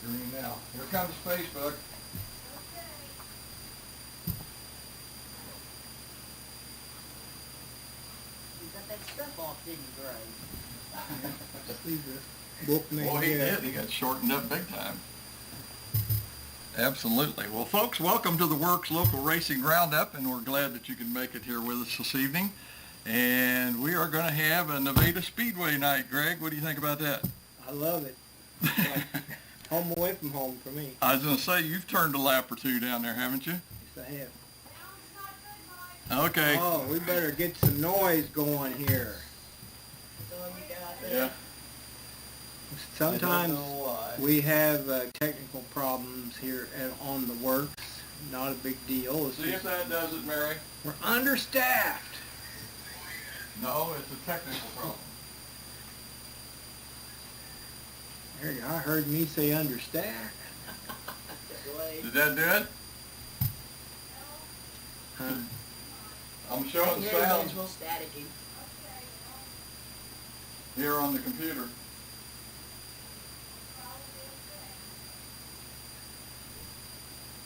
green now. Here comes Facebook. You got that stuff off, didn't you, Greg? Boy, he did. He got shortened up big time. Absolutely. Well, folks, welcome to the Works Local Racing Roundup, and we're glad that you can make it here with us this evening. And we are going to have a Nevada Speedway night. Greg, what do you think about that? I love it. Like home away from home for me. I was going to say, you've turned a lap or two down there, haven't you? Yes, I have. Okay. Oh, we better get some noise going here. That's all you got there? Yeah. Sometimes I don't know why. we have technical problems here on the works. Not a big deal. It's See if just, that does it, Mary. we're understaffed. No, it's a technical problem. There you go. I heard me say understaffed. Did that do it? Huh? I'm showing Here sound it's real staticky. here on the computer.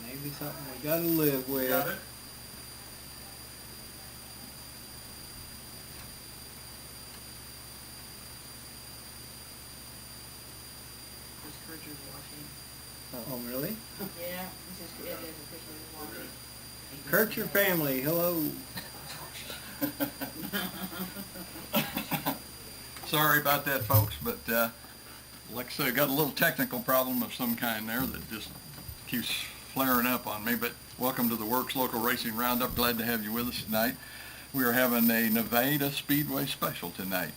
Maybe something we gotta live with. Got it? This Richard's watching. Oh, really? Yeah, this is it. Is officially watching. Kurt, your family. Hello. Sorry about that, folks, but like I said, I got a little technical problem of some kind there that just keeps flaring up on me. But welcome to the Works Local Racing Roundup. Glad to have you with us tonight. We are having a Nevada Speedway special tonight.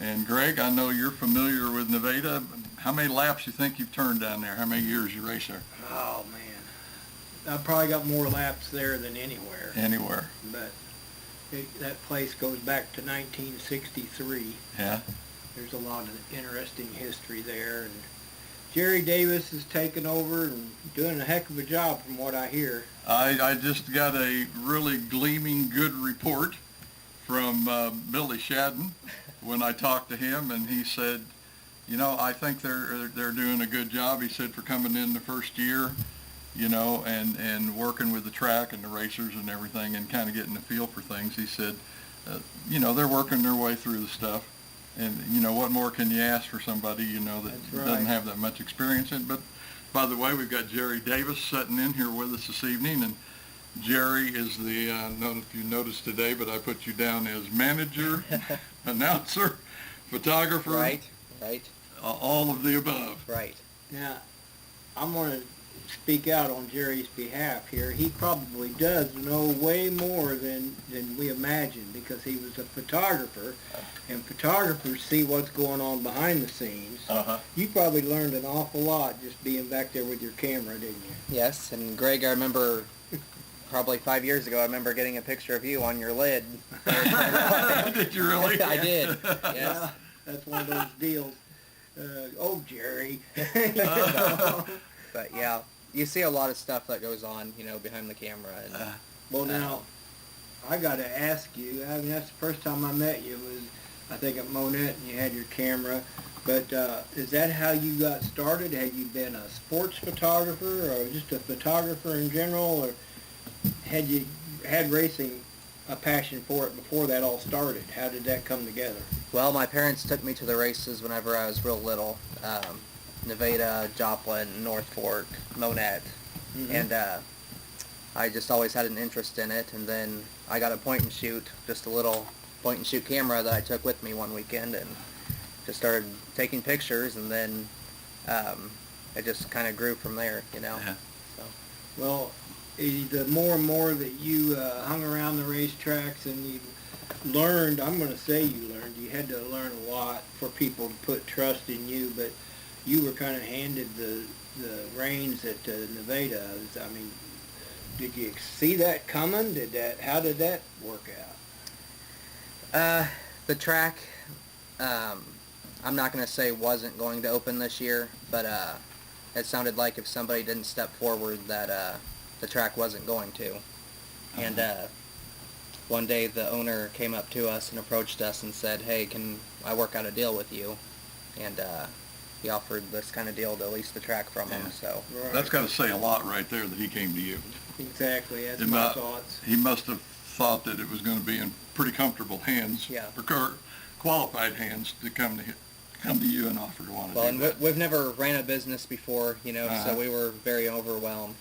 And Greg, I know you're familiar with Nevada. How many laps you think you've turned down there? How many years you race there? Oh, man. I've probably got more laps there than anywhere. Anywhere. But that place goes back to 1963. Yeah. There's a lot of interesting history there. And Jerry Davis is taking over and doing a heck of a job from what I hear. I just got a really gleaming good report from Billy Shadden when I talked to him, and he said, you know, I think they're doing a good job. He said for coming in the first year, you know, and working with the track and the racers and everything and kind of getting the feel for things. He said, you know, they're working their way through the stuff. And, you know, what more can you ask for somebody, you know, that That's right. doesn't have that much experience in it? But, by the way, we've got Jerry Davis sitting in here with us this evening. And Jerry is the, I don't know if you noticed today, but I put you down as manager, announcer, photographer. Right. All of the above. Right. Now, I'm going to speak out on Jerry's behalf here. He probably does know way more than we imagine because he was a photographer, and photographers see what's going on behind the scenes. Uh-huh. You probably learned an awful lot just being back there with your camera, didn't you? Yes, and Greg, I remember probably 5 years ago, I remember getting a picture of you on your lid. Did you really? I did. Yes. Yeah, that's one of those deals. Oh, Jerry. But yeah, you see a lot of stuff that goes on, you know, behind the camera. And, Well, now, I got to ask you, I mean, that's the first time I met you was, I think, at Monette, and you had your camera. But is that how you got started? Had you been a sports photographer or just a photographer in general? Or had you had racing a passion for it before that all started? How did that come together? well, my parents took me to the races whenever I was real little. Nevada, Joplin, North Fork, Monette. Mm-hmm. And I just always had an interest in it. And then I got a point and shoot, just a little point and shoot camera that I took with me one weekend and just started taking pictures, and then it just kind of grew from there, you know. Yeah. So. Well, the more and more that you hung around the racetracks and you learned, I'm going to say you learned, you had to learn a lot for people to put trust in you, but you were kind of handed the reins at Nevada. I mean, did you see that coming? How did that work out? The track, I'm not going to say wasn't going to open this year, but it sounded like if somebody didn't step forward that the track wasn't going to. And one day the owner came up to us and approached us and said, hey, can I work out a deal with you? And he offered this kind of deal to lease the track from him. Yeah. So Right. That's got to say a lot right there that he came to you. Exactly, that's It my mu- thoughts. He must have thought that it was going to be in pretty comfortable hands, Yeah. or qualified hands, to come to you and offer to want to well, do and that. we've never ran a business before, you know, Uh-huh. so we were very overwhelmed.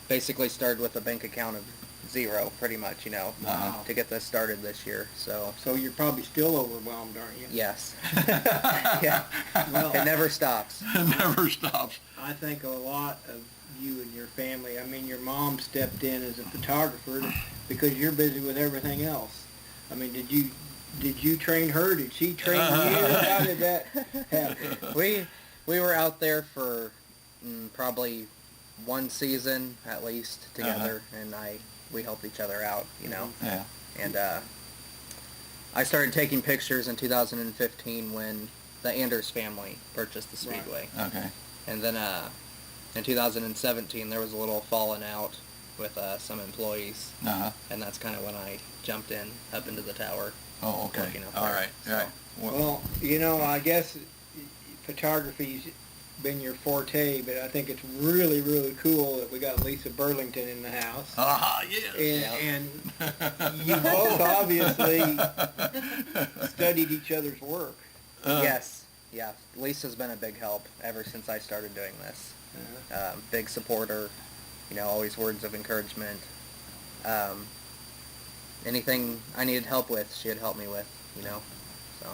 Basically started with a bank account of zero, pretty much, you know, Uh-huh. to get this started this year. So So you're probably still overwhelmed, aren't you? yes, yeah, Well, it never stops. It never stops. I think a lot of you and your family, I mean, your mom stepped in as a photographer because you're busy with everything else. I mean, did you train her? Did she train you? How did that happen? We were out there for probably one season at least together, and we helped each other out, you know. Yeah. And I started taking pictures in 2015 when the Anders family purchased the Right. Speedway. Okay. And then in 2017 there was a little falling out with some employees, Uh-huh. and that's kind of when I jumped in up into the tower. Oh, okay. Working up All there, right. so. Yeah. Well, you know, I guess photography's been your forte, but I think it's really, really cool that we got Lisa Burlington in the house. Ah, yes. And you both obviously studied each other's work. Yes, yeah. Lisa's been a big help ever since I started doing this. Big supporter, you know, always words of encouragement. Anything I needed help with, she'd help me with, you know. So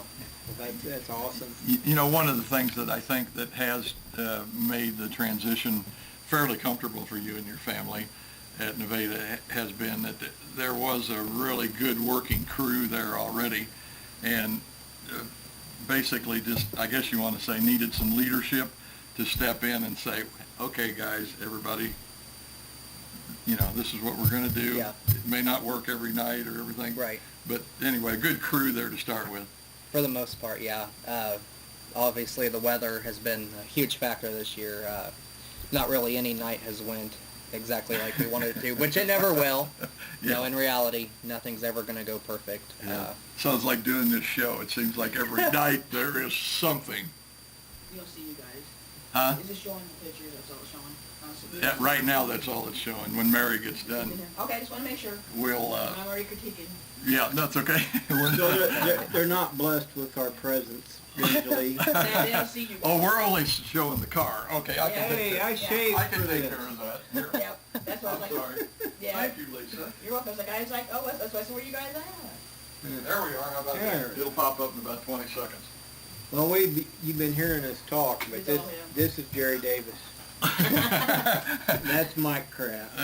That's awesome. You know, one of the things that I think that has made the transition fairly comfortable for you and your family at Nevada has been that there was a really good working crew there already, and basically just, I guess you want to say, needed some leadership to step in and say, okay, guys, everybody, you know, this is what we're going to do. Yeah. It may not work every night or everything. Right. But anyway, a good crew there to start with. for the most part, yeah. Obviously, the weather has been a huge factor this year. Not really any night has went exactly like we wanted it to, which it never will. You know, in reality, nothing's ever going to go perfect. Yeah. Sounds like doing this show. It seems like every night there is something. You'll see you guys. Huh? Is it showing the pictures? That's all it's showing. Yeah, right now that's all it's showing. When Mary gets done, Okay, just want to make sure. we'll, I'm already critiquing. yeah, that's okay. So they're not blessed with our presence usually. They don't see you. Oh, we're only showing the car. Okay, I can Hey, take I that. shaved I for can take this. care of that. Here. Yep, that's what I I'm was like. sorry. Yeah. Thank you, Lisa. You're welcome. I was like, oh, that's why I said, where you guys at? There we are. How about There. that? It'll pop up in about 20 seconds. Well, you've been hearing us talk, but It's all him. this is Jerry Davis. That's Mike Kraft,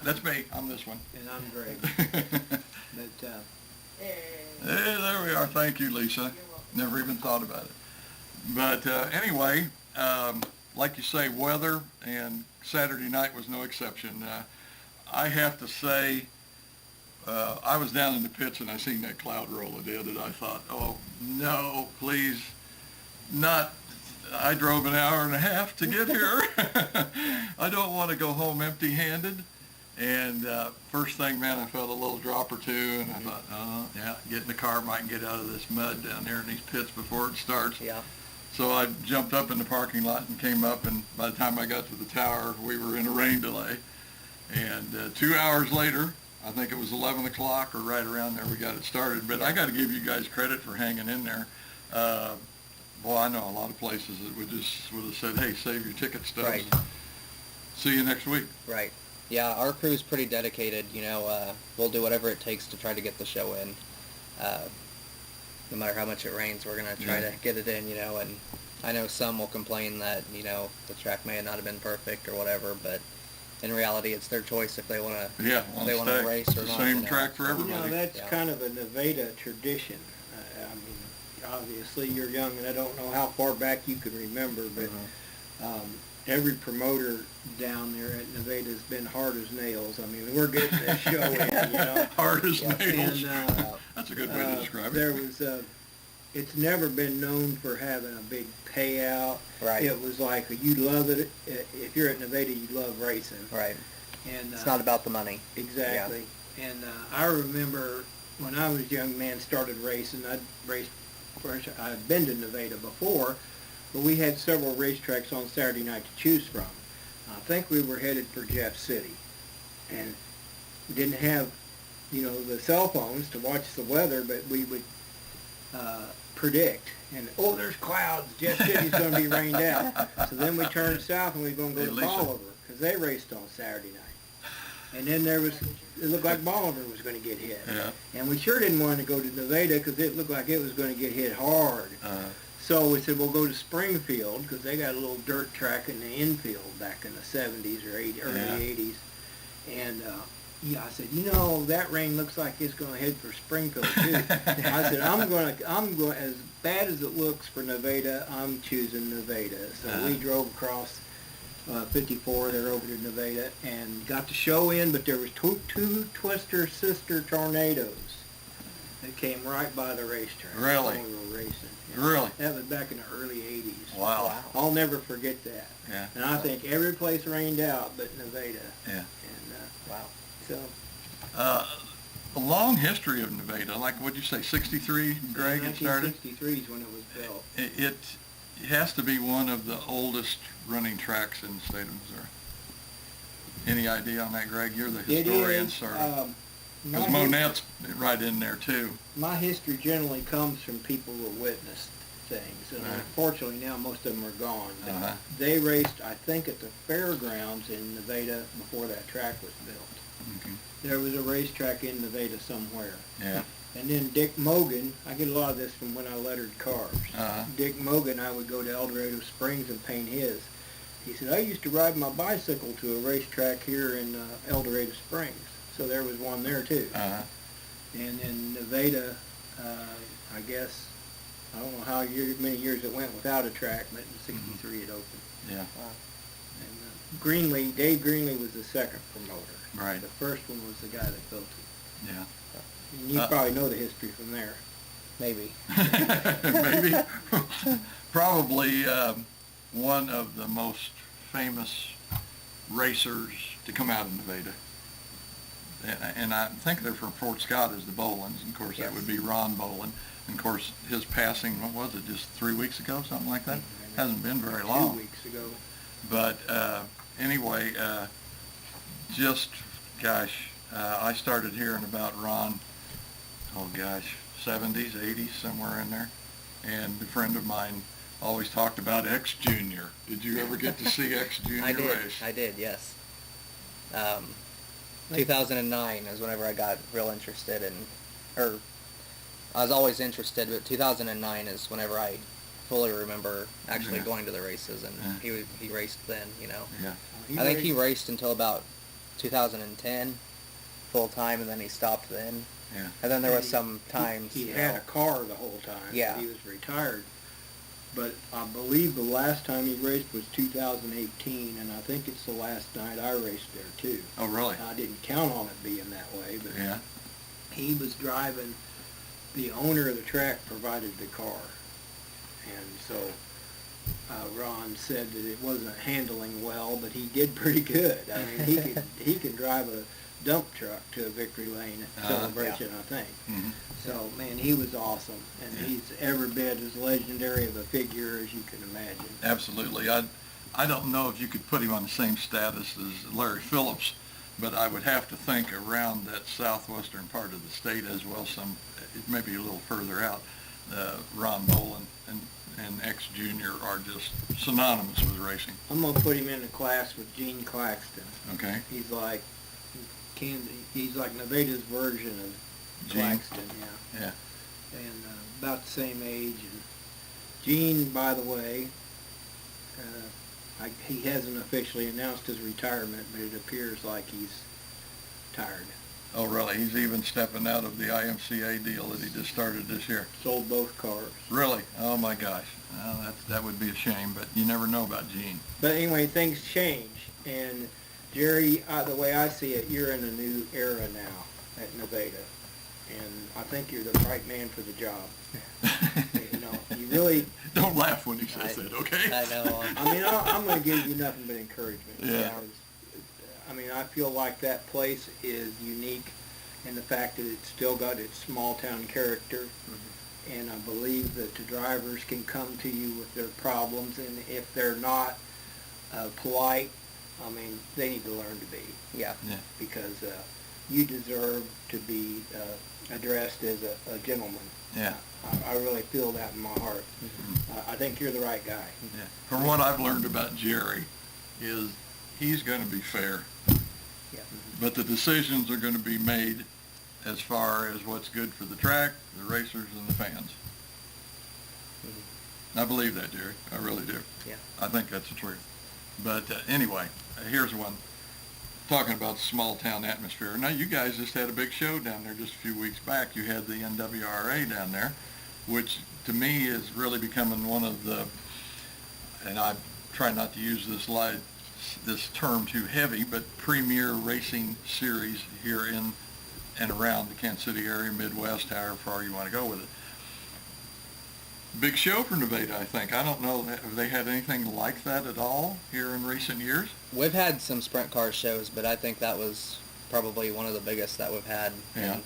That's me. I'm this one. and I'm Greg. But Hey. Hey, there we are. Thank you, Lisa. You're welcome. Never even thought about it. But anyway, like you say, weather, and Saturday night was no exception. I have to say, I was down in the pits and I seen that cloud roll it in, and I thought, oh, no, please, not. I drove an hour and a half to get here. I don't want to go home empty-handed. And first thing, man, I felt a little drop or two, and I thought, oh, yeah, get in the car, might get out of this mud down here in these pits before it starts. Yeah. So I jumped up in the parking lot and came up, and by the time I got to the tower, we were in a rain delay. And 2 hours later, I think it was 11 o'clock or right around there, we got it started. But I got to give you guys credit for hanging in there. Boy, I know a lot of places that would have said, hey, save your ticket stubs. Right. See you next week. Right. Yeah, our crew's pretty dedicated. You know, we'll do whatever it takes to try to get the show in. No matter how much it rains, we're going to try to get it in, you know. And I know some will complain that, you know, the track may not have been perfect or whatever, but in reality, it's their choice if they want to Yeah, they want to race or the not. same you know. track for you everybody. know, that's Yeah. kind of a Nevada tradition. I mean, obviously you're young, and I don't know how far back you can remember, but every promoter down there at Nevada has been hard as nails. I mean, we're getting this show in, you know. Hard as Yeah. nails. And That's a good way to describe it. there was it's never been known for having a big payout. Right. It was like you love it. If you're at Nevada, you love racing. Right. And It's not about the money. exactly. And I remember when I was a young man, started racing. I'd raced. I'd been to Nevada before, But we had several racetracks on Saturday night to choose from. I think we were headed for Jeff City, and we didn't have, the cell phones to watch the weather, but we would predict, and there's clouds, Jeff City's going to be rained out. So then we turned south and we were going to go to Bolivar, because they raced on Saturday night. And then it looked like Bolivar was going to get hit. Yeah. And we sure didn't want to go to Nevada because it looked like it was going to get hit hard. So we said, we'll go to Springfield, because they got a little dirt track in the infield back in the 70s or early 80s. And I said, that rain looks like it's going to head for Springfield too. I said, I'm going, as bad as it looks for Nevada, I'm choosing Nevada. So we drove across 54 there over to Nevada and got the show in, but there was two Twister sister tornadoes that came right by the racetrack. Really? When we were racing. Really? That was back in the early 80s. Wow. I'll never forget that. Yeah. And I think every place rained out but Nevada. Yeah. And Wow. so A long history of Nevada, like what'd you say, 63, Greg, it started? 1963 is when it was built. It has to be one of the oldest running tracks in the state of Missouri. Any idea on that, Greg? You're the historian, sir. Because Monette's right in there, too. My history generally comes from people who witnessed things, and unfortunately now most of them are gone. They raced, I think, at the fairgrounds in Nevada before that track was built. Okay. There was a racetrack in Nevada somewhere. Yeah. And then Dick Mogan, I get a lot of this from when I lettered cars. Dick Mogan, I would go to El Dorado Springs and paint his. He said, I used to ride my bicycle to a racetrack here in El Dorado Springs. So there was one there too. And in Nevada, I guess, I don't know how many years it went without a track, but in '63 it opened. Yeah. Wow. And Dave Greenlee was the second promoter. Right. The first one was the guy that built it. Yeah. And you probably know the history from there. Maybe. Maybe. Probably one of the most famous racers to come out of Nevada. And I think they're from Fort Scott as the Bolins. And of course, that would be Ron Bolin. And of course, his passing, what was it, just 3 weeks ago, something like that? Hasn't been very long. 2 weeks ago. But anyway, I started hearing about Ron, 70s, 80s, somewhere in there. And a friend of mine always talked about X Junior. Did you ever get to see X Junior race? I did, yes. 2009 is whenever I got real interested I was always interested, but 2009 is whenever I fully remember actually going to the races, and he raced then, Yeah. I think he raced until about 2010 full time, and then he stopped then. Yeah. And then there was some times he had a car the whole time. Yeah. He was retired. But I believe the last time he raced was 2018, and I think it's the last night I raced there too. Oh, really? I didn't count on it being that way, but Yeah. he was driving. The owner of the track provided the car, and so Ron said that it wasn't handling well, but he did pretty good. I mean, he could drive a dump truck to a victory lane at Celebration, I think. Mm-hmm. So, man, he was awesome, and he's every bit as legendary of a figure as you can imagine. Absolutely. I don't know if you could put him on the same status as Larry Phillips, but I would have to think around that southwestern part of the state as well, maybe a little further out, Ron Bolin and X Junior are just synonymous with racing. I'm going to put him in a class with Gene Claxton. Okay. He's like Nevada's version of Claxton, Yeah. and about the same age. And Gene, by the way, he hasn't officially announced his retirement, but it appears like he's tired. Oh, really? He's even stepping out of the IMCA deal that he just started this year. Sold both cars. Really? Oh, my gosh. Well, that would be a shame, but you never know about Gene. But anyway, things change. And Jerry, the way I see it, you're in a new era now at Nevada. And I think you're the right man for the job. You really... Don't laugh when he says that, okay? I know. I mean, I'm going to give you nothing but encouragement. Yeah. I mean, I feel like that place is unique in the fact that it's still got its small town character. and I believe that the drivers can come to you with their problems, and if they're not polite, I mean, they need to learn to be. Yeah. Yeah. Because you deserve to be addressed as a gentleman. Yeah. I really feel that in my heart. I think you're the right guy. Yeah. From what I've learned about Jerry is he's going to be fair, Yeah. but the decisions are going to be made as far as what's good for the track, the racers, and the fans. I believe that, Jerry. I really do. Yeah. I think that's the truth. But anyway, here's one. Talking about small town atmosphere. Now, you guys just had a big show down there just a few weeks back. You had the NWRA down there, which to me is really becoming one of the, and I try not to use this term too heavy, but premier racing series here in and around the Kansas City area, Midwest, however far you want to go with it. Big show for Nevada, I think. I don't know, have they had anything like that at all here in recent years? We've had some sprint car shows, but I think that was probably one of the biggest that we've had. Yeah. And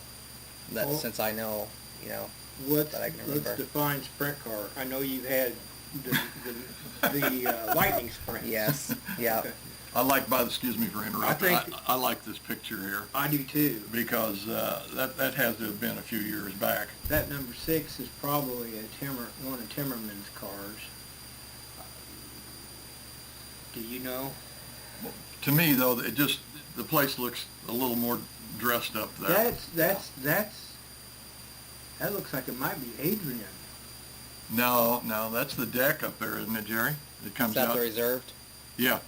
that Well, since I know, you know, Let's that I can remember. define sprint car. I know you've had the lightning sprint. Yes. Yeah. Okay. I like, excuse me for interrupting, I think- I like this picture here I do too. because that has to have been a few years back. That number 6 is probably one of Timmerman's cars. Do you know? To me, though, the place looks a little more dressed up there. That looks like it might be Adrian. No, that's the deck up there, isn't it, Jerry? It Is comes that out. the reserved? Yeah,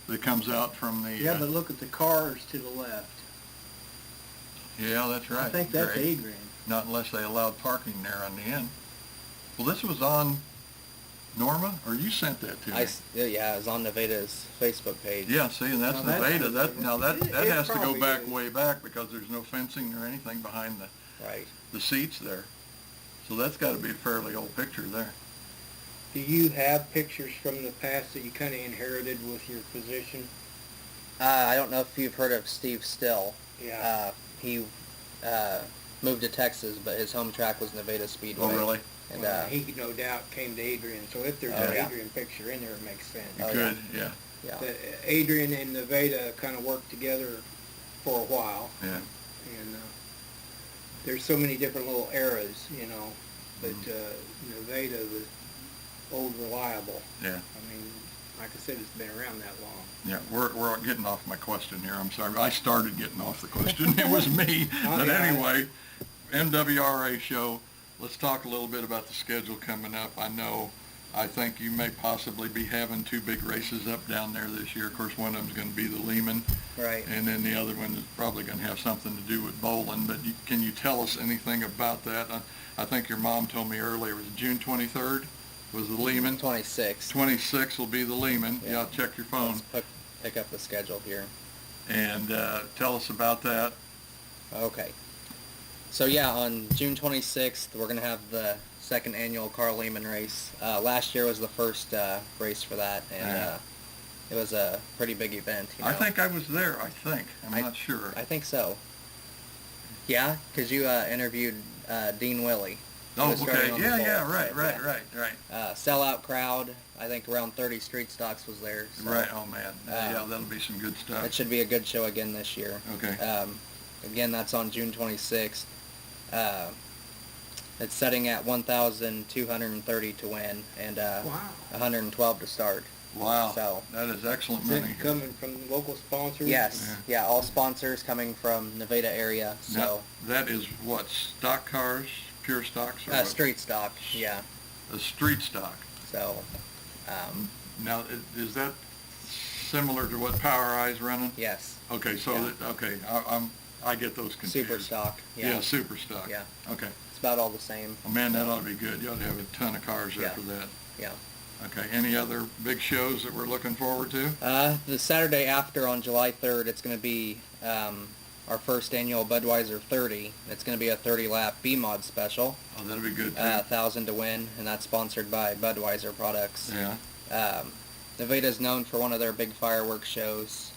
that comes out from the. Yeah, but look at the cars to the left. Yeah, that's right. I think that's Great. Adrian. Not unless they allowed parking there on the end. Well, this was on Norma, or you sent that to me? Yeah, it was on Nevada's Facebook page. Yeah, see, and that's Now, that's Nevada. That It has to go probably back is. way back because there's no fencing or anything behind Right. the seats there. So that's got to be a fairly old picture there. Do you have pictures from the past that you kind of inherited with your position? I don't know if you've heard of Steve Still. Yeah. He moved to Texas, but his home track was Nevada Speedway. Oh, really? And Well, he no doubt came to Adrian, so if there's Oh, an yeah. Adrian picture in there, it makes sense. You Oh, could, yeah. yeah. Adrian and Nevada kind of worked together for a while, Yeah. and there's so many different little eras, you know, but Nevada was old reliable. Yeah. I mean, like I said, it's been around that long. Yeah, we're getting off my question here. I'm sorry. I started getting off the question. It was me. But yeah. anyway, MWRA show. Let's talk a little bit about the schedule coming up. I think you may possibly be having 2 big races up down there this year. Of course, one of them's going to be the Lehman. Right. And then the other one is probably going to have something to do with bowling. But can you tell us anything about that? I think your mom told me earlier it was June 23rd was the Lehman. 26. 26 will be the Lehman. Yeah, check your phone. Let's pick up the schedule here. And tell us about that. Okay. So yeah, on June 26th, we're going to have the second annual Carl Lehman race. Last year was the first race for that, and Yeah. it was a pretty big event. You know? I think I was there, I'm not sure. I think so. Yeah, because you interviewed Dean Willey. He Oh, was starting okay. on the Yeah, pole, right, so, right. yeah. Sellout crowd. I think around 30 street stocks was there. So Right, oh man. Yeah, that'll be some good stuff. It should be a good show again this year. Okay. Again, that's on June 26th. It's setting at 1,230 to win and Wow. 112 to start. Wow, So that is excellent Is money. it coming from local sponsors? yes, Yeah. yeah, all sponsors coming from Nevada area. Now, So that is what, stock cars, pure stocks? Or what? street stock, yeah. A street stock. So Now, is that similar to what Power Eye's running? yes, Okay, so, Yeah. I get those confused. super stock. Yeah, Yeah, super stock. Yeah. Okay. it's about all the same. Oh man, that ought to be good. You ought to have a ton of cars Yeah. after that. Yeah. Okay, any other big shows that we're looking forward to? The Saturday after on July 3rd, it's going to be our first annual Budweiser 30. It's going to be a 30-lap B-Mod special. Oh, that'll be good too. 1,000 to win, and that's sponsored by Budweiser products. Yeah, Nevada's known for one of their big fireworks shows.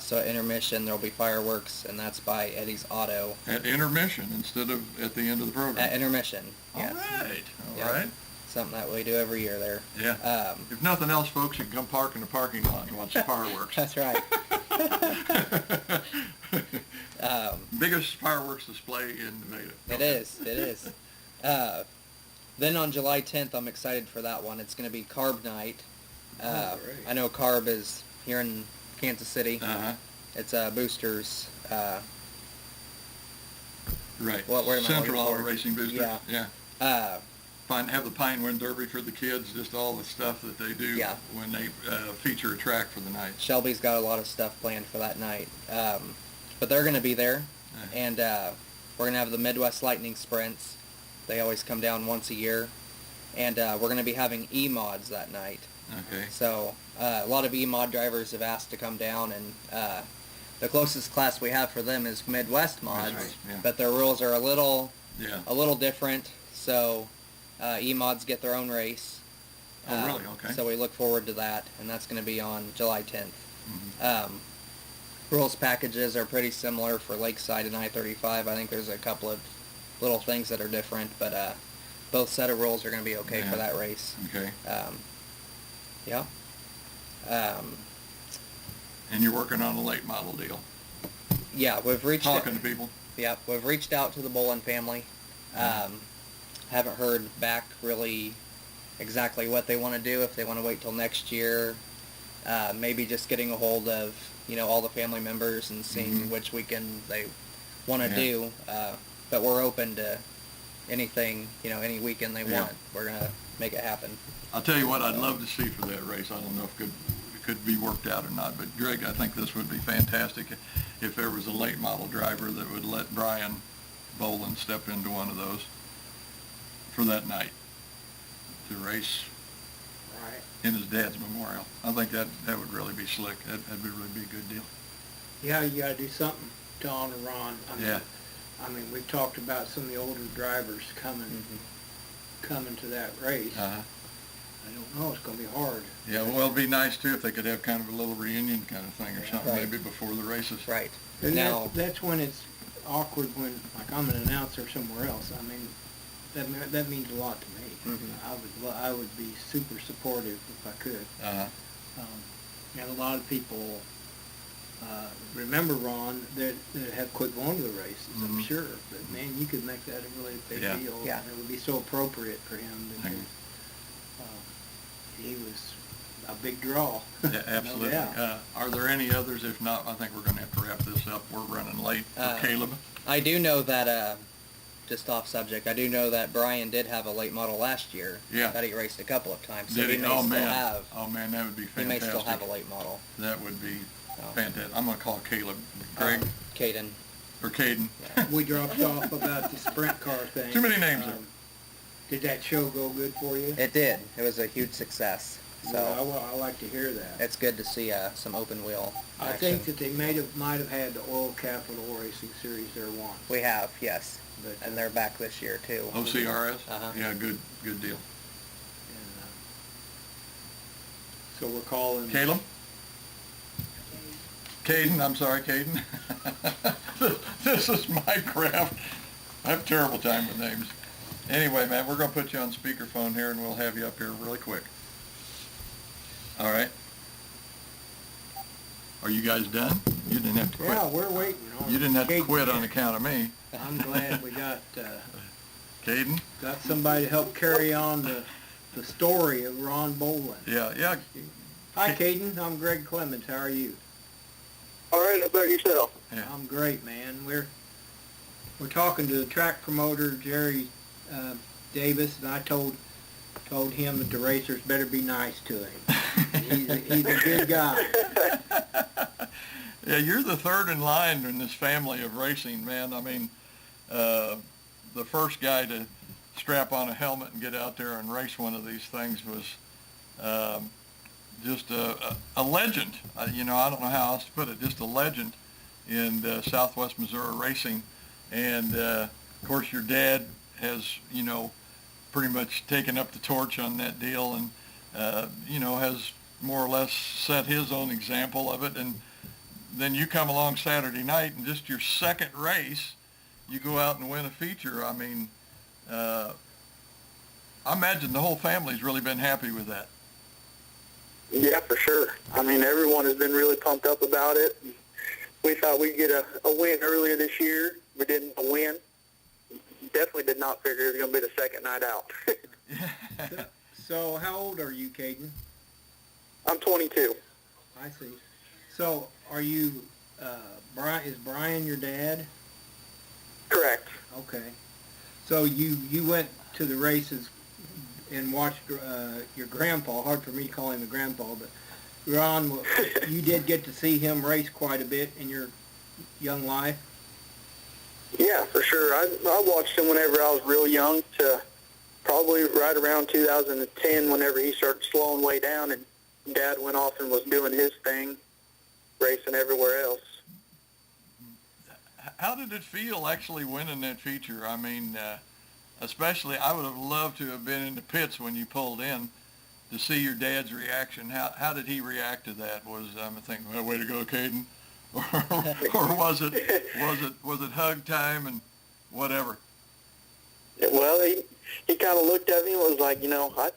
So at intermission there'll be fireworks, and that's by Eddie's Auto. At intermission instead of at the end of the program. At intermission, yes. All right. All Yep. right. Something that we do every year there. Yeah. If nothing else, folks, you can come park in the parking lot and watch the fireworks. That's right. Biggest fireworks display in Nevada. It is. Then on July 10th, I'm excited for that one. It's going to be Carb Night. Right. I know Carb is here in Kansas City. Uh-huh. It's Boosters. Right. What word am I Central looking Auto for? Racing Boosters. Yeah. Yeah. Have the Pine Wind Derby for the kids, just all the stuff that they do Yeah. when they feature a track for the night. Shelby's got a lot of stuff planned for that night. But they're going to be there. Uh-huh. And we're going to have the Midwest Lightning Sprints. They always come down once a year. And we're going to be having E-mods that night. Okay. So a lot of E-mod drivers have asked to come down, and the closest class we have for them is Midwest mods. Right, yeah. But their rules are a little different. So E-mods get their own race. Oh, really? Okay. So we look forward to that, and that's going to be on July 10th. Mm-hmm. Rules packages are pretty similar for Lakeside and I-35. I think there's a couple of little things that are different, but both set of rules are going to be okay Yeah. for that race. Okay. Yeah. And you're working on a late model deal. Yeah, we've reached Talking to people. Yeah, we've reached out to the Bolin family. Haven't heard back really exactly what they want to do, if they want to wait till next year. Maybe just getting a hold of, all the family members and seeing which weekend they want to do. But we're open to anything, any weekend they want. We're going to make it happen. I'll tell you what I'd love to see for that race. I don't know if it could be worked out or not, but Greg, I think this would be fantastic if there was a late model driver that would let Brian Bolin step into one of those for that night to race Right. in his dad's memorial. I think that would really be slick. That'd be really be a good deal. Yeah, you got to do something to honor Ron. I mean, we've talked about some of the older drivers coming to that race. Uh-huh. I don't know, it's going to be hard. Yeah, well, it'd be nice too if they could have kind of a little reunion kind of thing or something, Right. maybe before the races. Right. And Now, that's when it's awkward when, like, I'm an announcer somewhere else. I mean, that means a lot to me. I would be super supportive if I could. Uh-huh. And a lot of people remember Ron that have quit going to the races, I'm sure. But man, you could make that a really big deal. Yeah. And it would be so appropriate for him because Mhm. he was a big draw. Yeah, absolutely. No doubt. Are there any others? If not, I think we're going to have to wrap this up. We're running late for Caleb. I do know that, just off subject, I do know that Brian did have a late model last year. Yeah. That he raced a couple of times. So Did he he? may Oh, still man. have. Oh, man, that would be He may fantastic. still have a late model. That would be So. fantastic. I'm going to call Caleb. Greg Caden. or Caden. We dropped off about the sprint car thing. Too many names there. Did that show go good for you? It did. It was a huge success. So I like to hear that. it's good to see some open wheel I action. think that they might have had the Oil Capital Racing Series there once. We have, yes. But, And they're back this year, too. OCRS? Uh-huh. Yeah, good deal. and, so we're calling. Caleb? Caden, I'm sorry, Caden. This is my craft. I have a terrible time with names. Anyway, man, we're going to put you on speakerphone here, and we'll have you up here really quick. All right? Are you guys done? You didn't have to quit. Yeah, we're waiting on. You didn't have to Kate. quit on account of me. I'm glad we got Caden? somebody to help carry on the story of Ron Bolin. Yeah. Hi, Caden. I'm Greg Clemens. How are you? All right, how about yourself? Yeah. I'm great, man. We're talking to the track promoter Jerry Davis, and I told him that the racers better be nice to him. He's a good guy. Yeah, you're the third in line in this family of racing, man. I mean, the first guy to strap on a helmet and get out there and race one of these things was just a legend. I don't know how else to put it, just a legend in Southwest Missouri racing. And, of course, your dad has, pretty much taken up the torch on that deal and, has more or less set his own example of it. And then you come along Saturday night and just your second race, you go out and win a feature. I mean, I imagine the whole family's really been happy with that. Yeah, for sure. I mean, everyone has been really pumped up about it. We thought we'd get a win earlier this year. We didn't win. Definitely did not figure it was going to be the second night out. So how old are you, Caden? I'm 22. I see. So are you, Brian, is Brian your dad? Correct. Okay. So you went to the races and watched your grandpa. Hard for me to call him a grandpa, but Ron, you did get to see him race quite a bit in your young life. Yeah, for sure. I watched him whenever I was real young to probably right around 2010 whenever he started slowing way down and Dad went off and was doing his thing, racing everywhere else. How did it feel actually winning that feature? I mean, especially I would have loved to have been in the pits when you pulled in to see your dad's reaction. How did he react to that? Was I'm thinking, well, way to go, Caden, or was it hug time and whatever? Well, he kind of looked at me and was like, I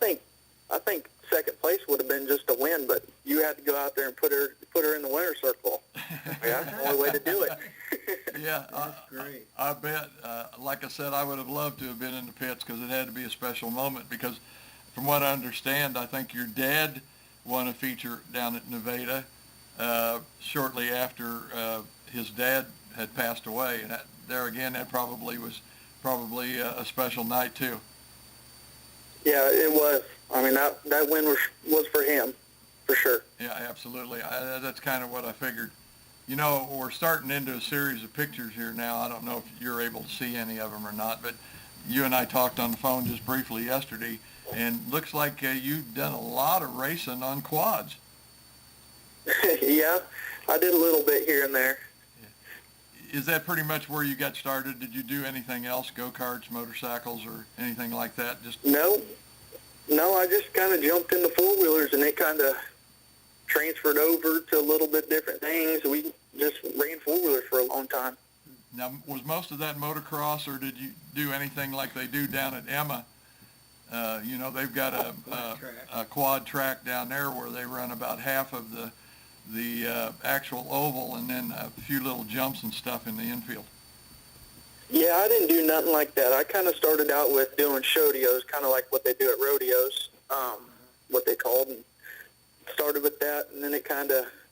think second place would have been just a win, but you had to go out there and put her in the winner's circle. Yeah, that's the only way to do it. Yeah, That's great. I bet. Like I said, I would have loved to have been in the pits because it had to be a special moment. Because from what I understand, I think your dad won a feature down at Nevada shortly after his dad had passed away, and that probably was a special night too. Yeah, it was. I mean, that win was for him, for sure. Yeah, absolutely. That's kind of what I figured. We're starting into a series of pictures here now. I don't know if you're able to see any of them or not, but you and I talked on the phone just briefly yesterday, and looks like you've done a lot of racing on quads. Yeah, I did a little bit here and there. Is that pretty much where you got started? Did you do anything else, go-karts, motorcycles, or anything like that? No, I just kind of jumped into four-wheelers, and it kind of transferred over to a little bit different things. We just ran four-wheelers for a long time. Now, was most of that motocross, or did you do anything like they do down at Emma? They've got a quad track down there where they run about half of the actual oval and then a few little jumps and stuff in the infield. Yeah, I didn't do nothing like that. I kind of started out with doing shodeos, kind of like what they do at rodeos, what they called, and started with that, and then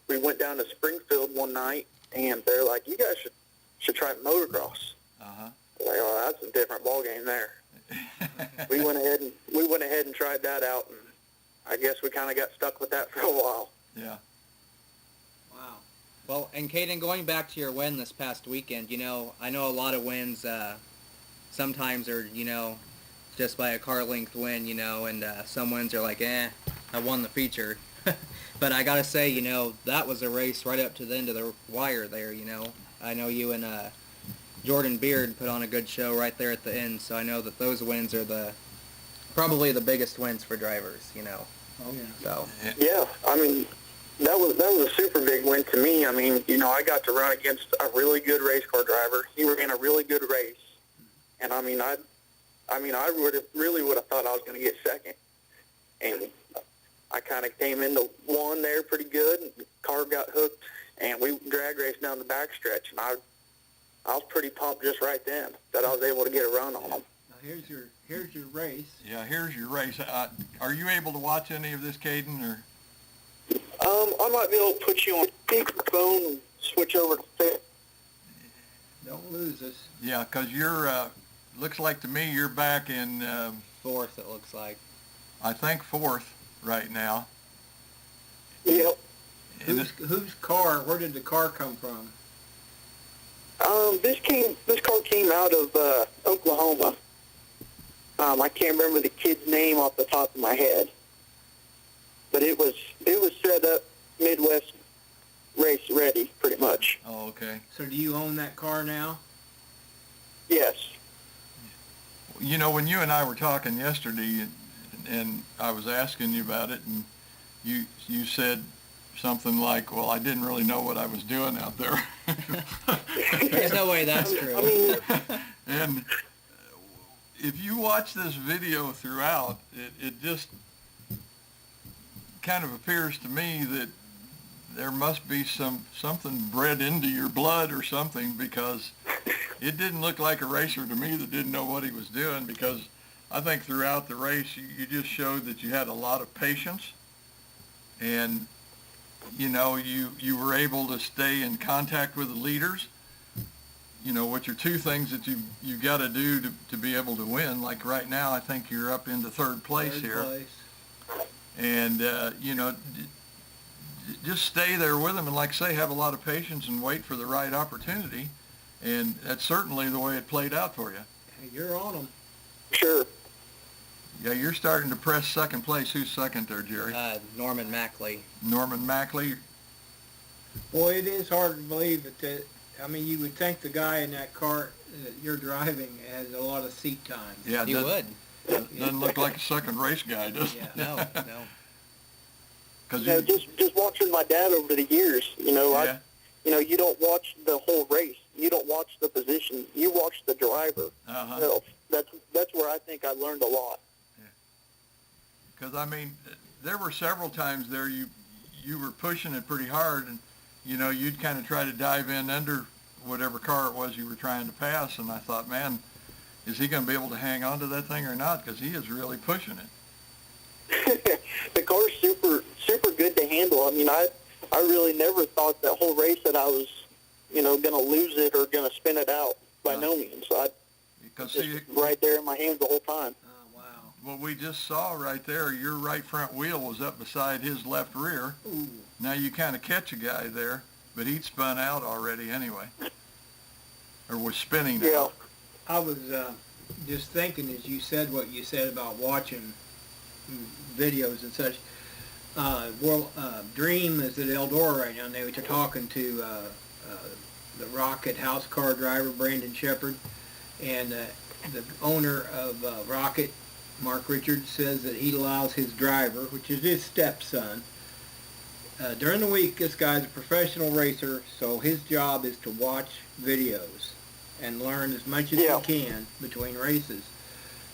we went down to Springfield one night, and they're like, you guys should try motocross. Uh-huh. Like, oh, that's a different ball game there. we went ahead and tried that out, and I guess we kind of got stuck with that for a while. Yeah. Wow. Well, and Caden, going back to your win this past weekend, I know a lot of wins sometimes are, just by a car length win, and some wins are like, I won the feature. But I got to say, that was a race right up to the end of the wire there, I know you and Jordan Beard put on a good show right there at the end, so I know that those wins are probably the biggest wins for drivers, Oh, yeah. So. Yeah, I mean, that was a super big win to me. I mean, I got to run against a really good race car driver. He ran a really good race, and I really would have thought I was going to get second, and I kind of came into one there pretty good. And the car got hooked, and we drag raced down the backstretch, and I was pretty pumped just right then that I was able to get a run on him. Now here's your race. Yeah, here's your race. Are you able to watch any of this, Caden, or? I might be able to put you on speakerphone and switch over to fit. Don't lose us. Yeah, because looks like to me you're back in, Fourth, it looks like. I think fourth right now. Yep. Whose car? Where did the car come from? This car came out of Oklahoma. I can't remember the kid's name off the top of my head, but it was set up Midwest race ready, pretty much. Oh, okay. So do you own that car now? Yes. When you and I were talking yesterday, and I was asking you about it, and you said something like, well, I didn't really know what I was doing out there. There's no way that's true. And if you watch this video throughout, it just kind of appears to me that there must be something bred into your blood or something, because it didn't look like a racer to me that didn't know what he was doing, because I think throughout the race you just showed that you had a lot of patience, and you know, you were able to stay in contact with the leaders, you know, which are two things that you got to do to be able to win. Like right now, I think you're up into third place here. And, you know, just stay there with them and, like I say, have a lot of patience and wait for the right opportunity. And that's certainly the way it played out for you. You're on them. Sure. Yeah, you're starting to press second place. Who's second there, Jerry? Norman Mackley. Norman Mackley. Boy, it is hard to believe that, I mean, you would think the guy in that cart that you're driving has a lot of seat time. Yeah, You would. Doesn't look like a second race guy, does it? No, no. Cause You know, just watching my dad over the years, you know, yeah. you don't watch the whole race. You don't watch the position. You watch the driver. Uh-huh. You know, that's where I think I learned a lot. Because, I mean, there were several times there you were pushing it pretty hard, and, you know, you'd kind of try to dive in under whatever car it was you were trying to pass, and I thought, man, is he going to be able to hang on to that thing or not? Because he is really pushing it. The car's super good to handle. I mean, I really never thought that whole race that I was, you know, going to lose it or going to spin it out. By no means. Because just see, right there in my hands the whole time. what we just saw right there, your right front wheel was up beside his left rear. Ooh. Now you kind of catch a guy there, but he'd spun out already anyway, or was spinning Yeah. out. I was just thinking as you said what you said about watching videos and such. Dream is at Eldora right now, and they were talking to the Rocket house car driver, Brandon Shepard, and the owner of Rocket, Mark Richards, says that he allows his driver, which is his stepson, during the week, this guy's a professional racer, so his job is to watch videos and learn as much as he can between races.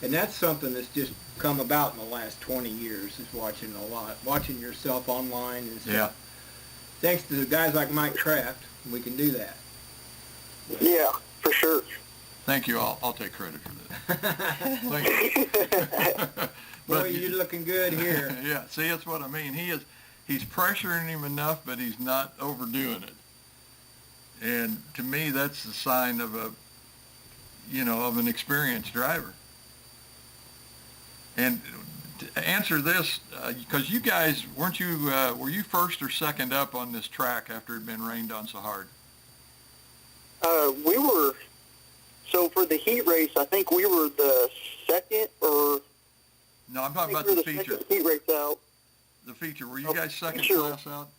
And that's something that's just come about in the last 20 years, is watching yourself online and stuff. Yeah. Thanks to the guys like Mike Kraft, we can do that. Yeah, for sure. Thank you. I'll take credit for that. Thank you. Boy, you're looking good here. Yeah, see, that's what I mean. He's pressuring him enough, but he's not overdoing it. And to me, that's the sign of of an experienced driver. And to answer this, because you guys, were you first or second up on this track after it had been rained on so hard? We were, so for the heat race, I think we were the second or... No, I'm talking about the feature. Second heat race out. The feature. Were you guys second class out?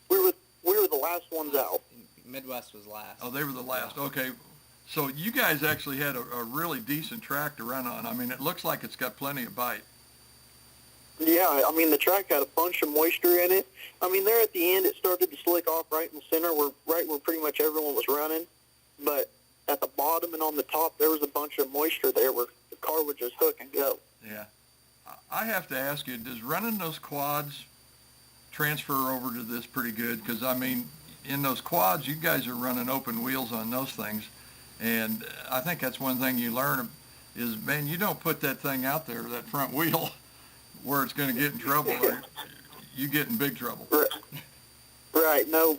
We were the last ones out. Midwest was last. Oh, they were the last. Okay. So you guys actually had a really decent track to run on. I mean, it looks like it's got plenty of bite. Yeah, I mean, the track had a bunch of moisture in it. I mean, there at the end, it started to slick off right in the center, where pretty much everyone was running. But at the bottom and on the top, there was a bunch of moisture there where the car would just hook and go. Yeah. I have to ask you, does running those quads transfer over to this pretty good? Because, I mean, in those quads, you guys are running open wheels on those things. And I think that's one thing you learn is, man, you don't put that thing out there, that front wheel, where it's going to get in trouble, or you get in big trouble. Right. No,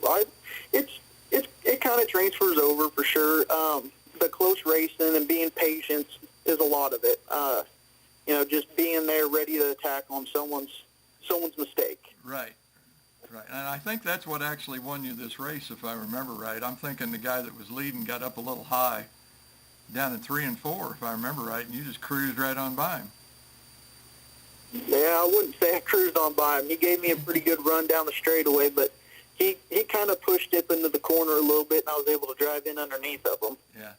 it kind of transfers over for sure. The close racing and being patient is a lot of it. Just being there ready to attack on someone's mistake. Right. Right. And I think that's what actually won you this race, if I remember right. I'm thinking the guy that was leading got up a little high down in 3 and 4, if I remember right, and you just cruised right on by him. Yeah, I wouldn't say I cruised on by him. He gave me a pretty good run down the straightaway, but he kind of pushed up into the corner a little bit, and I was able to drive in underneath of him. Yeah.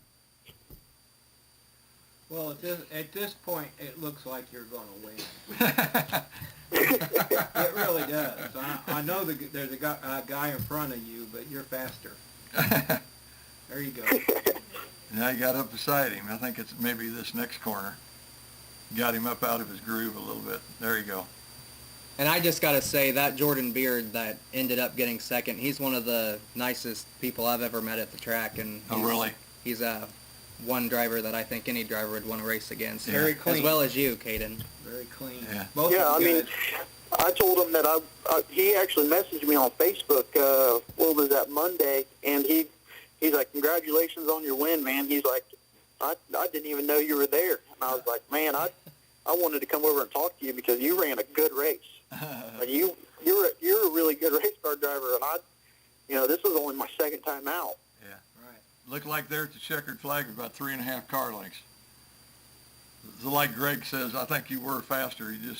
Well, at this point, it looks like you're going to win. It really does. I know there's a guy in front of you, but you're faster. There you go. Now you got up beside him. I think it's maybe this next corner. Got him up out of his groove a little bit. There you go. And I just got to say, that Jordan Beard that ended up getting second, he's one of the nicest people I've ever met at the track. And Oh, really? He's one driver that I think any driver would want to race against. Yeah. Very clean. As well as you, Caden. Very clean. Yeah. Both Yeah, of I you mean, guys. I told him that he actually messaged me on Facebook, what was that, Monday, and he's like, congratulations on your win, man. He's like, I didn't even know you were there. And I was like, man, I wanted to come over and talk to you because you ran a good race. And you're a really good race car driver, and this was only my second time out. Yeah. Right. Looked like there at the checkered flag about 3.5 car lengths. So like Greg says, I think you were faster. You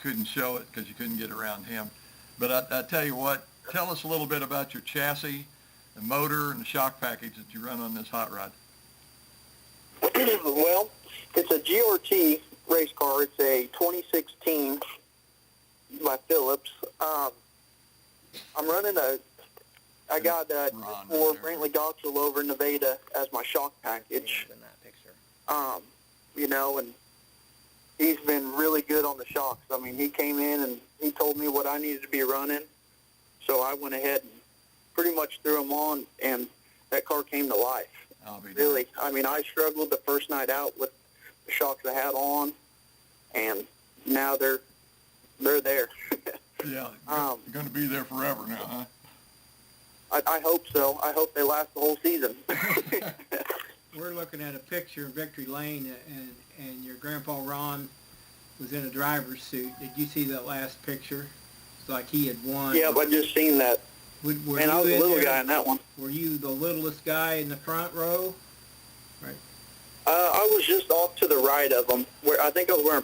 couldn't show it because you couldn't get around him. But I tell you what, tell us a little bit about your chassis, the motor, and the shock package that you run on this hot rod. Well, it's a GRT race car. It's a 2016 by Phillips. I'm running I got a Ron, for right there. Brantley Goxel over in Nevada as my shock package. In that picture. And he's been really good on the shocks. I mean, he came in and he told me what I needed to be running, so I went ahead and pretty much threw him on, and that car came to life. I'll be Really, I mean, I struggled the first night out with the shocks I had on, and now they're there. Yeah, going to be there forever now, huh? I hope so. I hope they last the whole season. We're looking at a picture in Victory Lane, and your Grandpa Ron was in a driver's suit. Did you see that last picture? It's like he had won. Yeah, but I just seen that. Were And I you was a in little there? guy in that one. Were you the littlest guy in the front row? Right. I was just off to the right of them. Where I think I was wearing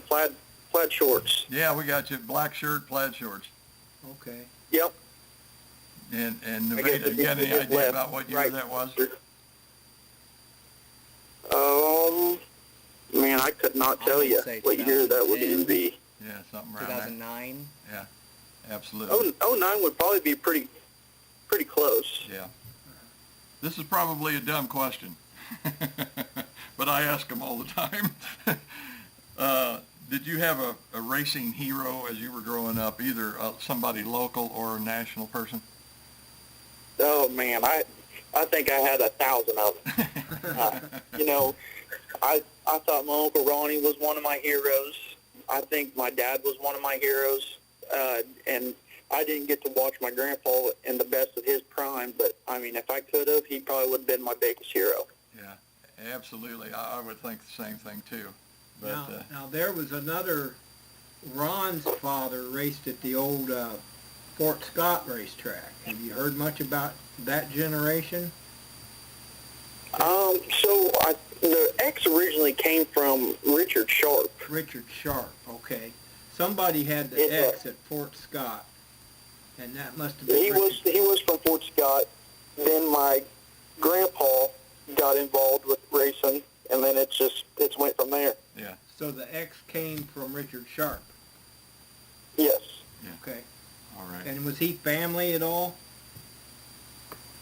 plaid shorts. Yeah, we got you. Black shirt, plaid shorts. Okay. Yep. And I guess Nevada, you got any it's idea left, about what year right. that was? Man, I could not I tell would you say what year that would 2010. even be. Yeah, something around there. 2009. Yeah, absolutely. 09 would probably be pretty close. Yeah. This is probably a dumb question, but I ask them all the time. Did you have a racing hero as you were growing up, either somebody local or a national person? Oh man, I think I had 1,000 of them. I thought my Uncle Ronnie was one of my heroes. I think my dad was one of my heroes, and I didn't get to watch my grandpa in the best of his prime, but I mean, if I could have, he probably would have been my biggest hero. Yeah, absolutely. I would think the same thing too. But Now there was another, Ron's father raced at the old Fort Scott racetrack. Have you heard much about that generation? So the X originally came from Richard Sharp. Richard Sharp, okay. Somebody had the Yeah. X at Fort Scott, and that must have been He Richard. was from Fort Scott. Then my grandpa got involved with racing, and then it's went from there. yeah, So the X came from Richard Sharp, Yes. okay. all right. And was he family at all?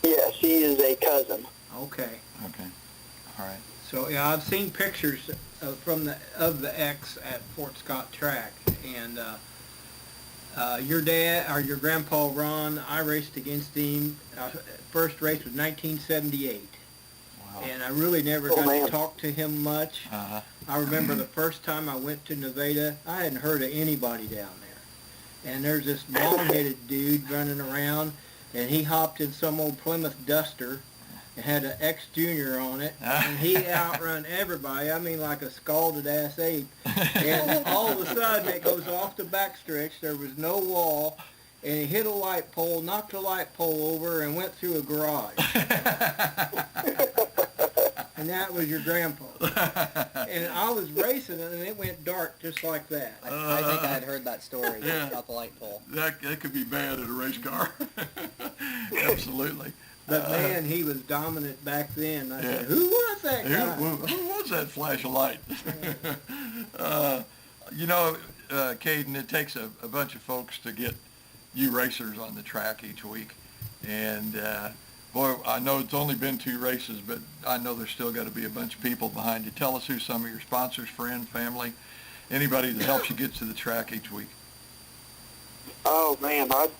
Yes, he is a cousin. Okay. Okay, all right. So yeah, I've seen pictures of the X at Fort Scott track, and your dad or your grandpa Ron, I raced against him. First race was 1978, Wow. and I really never Oh, got man. to talk to him much. Uh-huh. I remember the first time I went to Nevada, I hadn't heard of anybody down there, and there's this long-headed dude running around, and he hopped in some old Plymouth Duster. It had an X Junior on it, and he outrun everybody. I mean, like a scalded ass ape. And all of a sudden, it goes off the backstretch. There was no wall, and he hit a light pole, knocked a light pole over, and went through a garage. And that was your grandpa. And I was racing it, and it went dark just like that. I think I had heard that story Yeah. about the light pole. That could be bad at a race car. Absolutely. But man, he was dominant back then. I said, Yeah. who was that guy? Who was that flash of light? You know, Caden, it takes a bunch of folks to get you racers on the track each week. And, boy, I know it's only been 2 races, but I know there's still got to be a bunch of people behind you. Tell us who some of your sponsors, friends, family, anybody that helps you get to the track each week. Oh, man, I've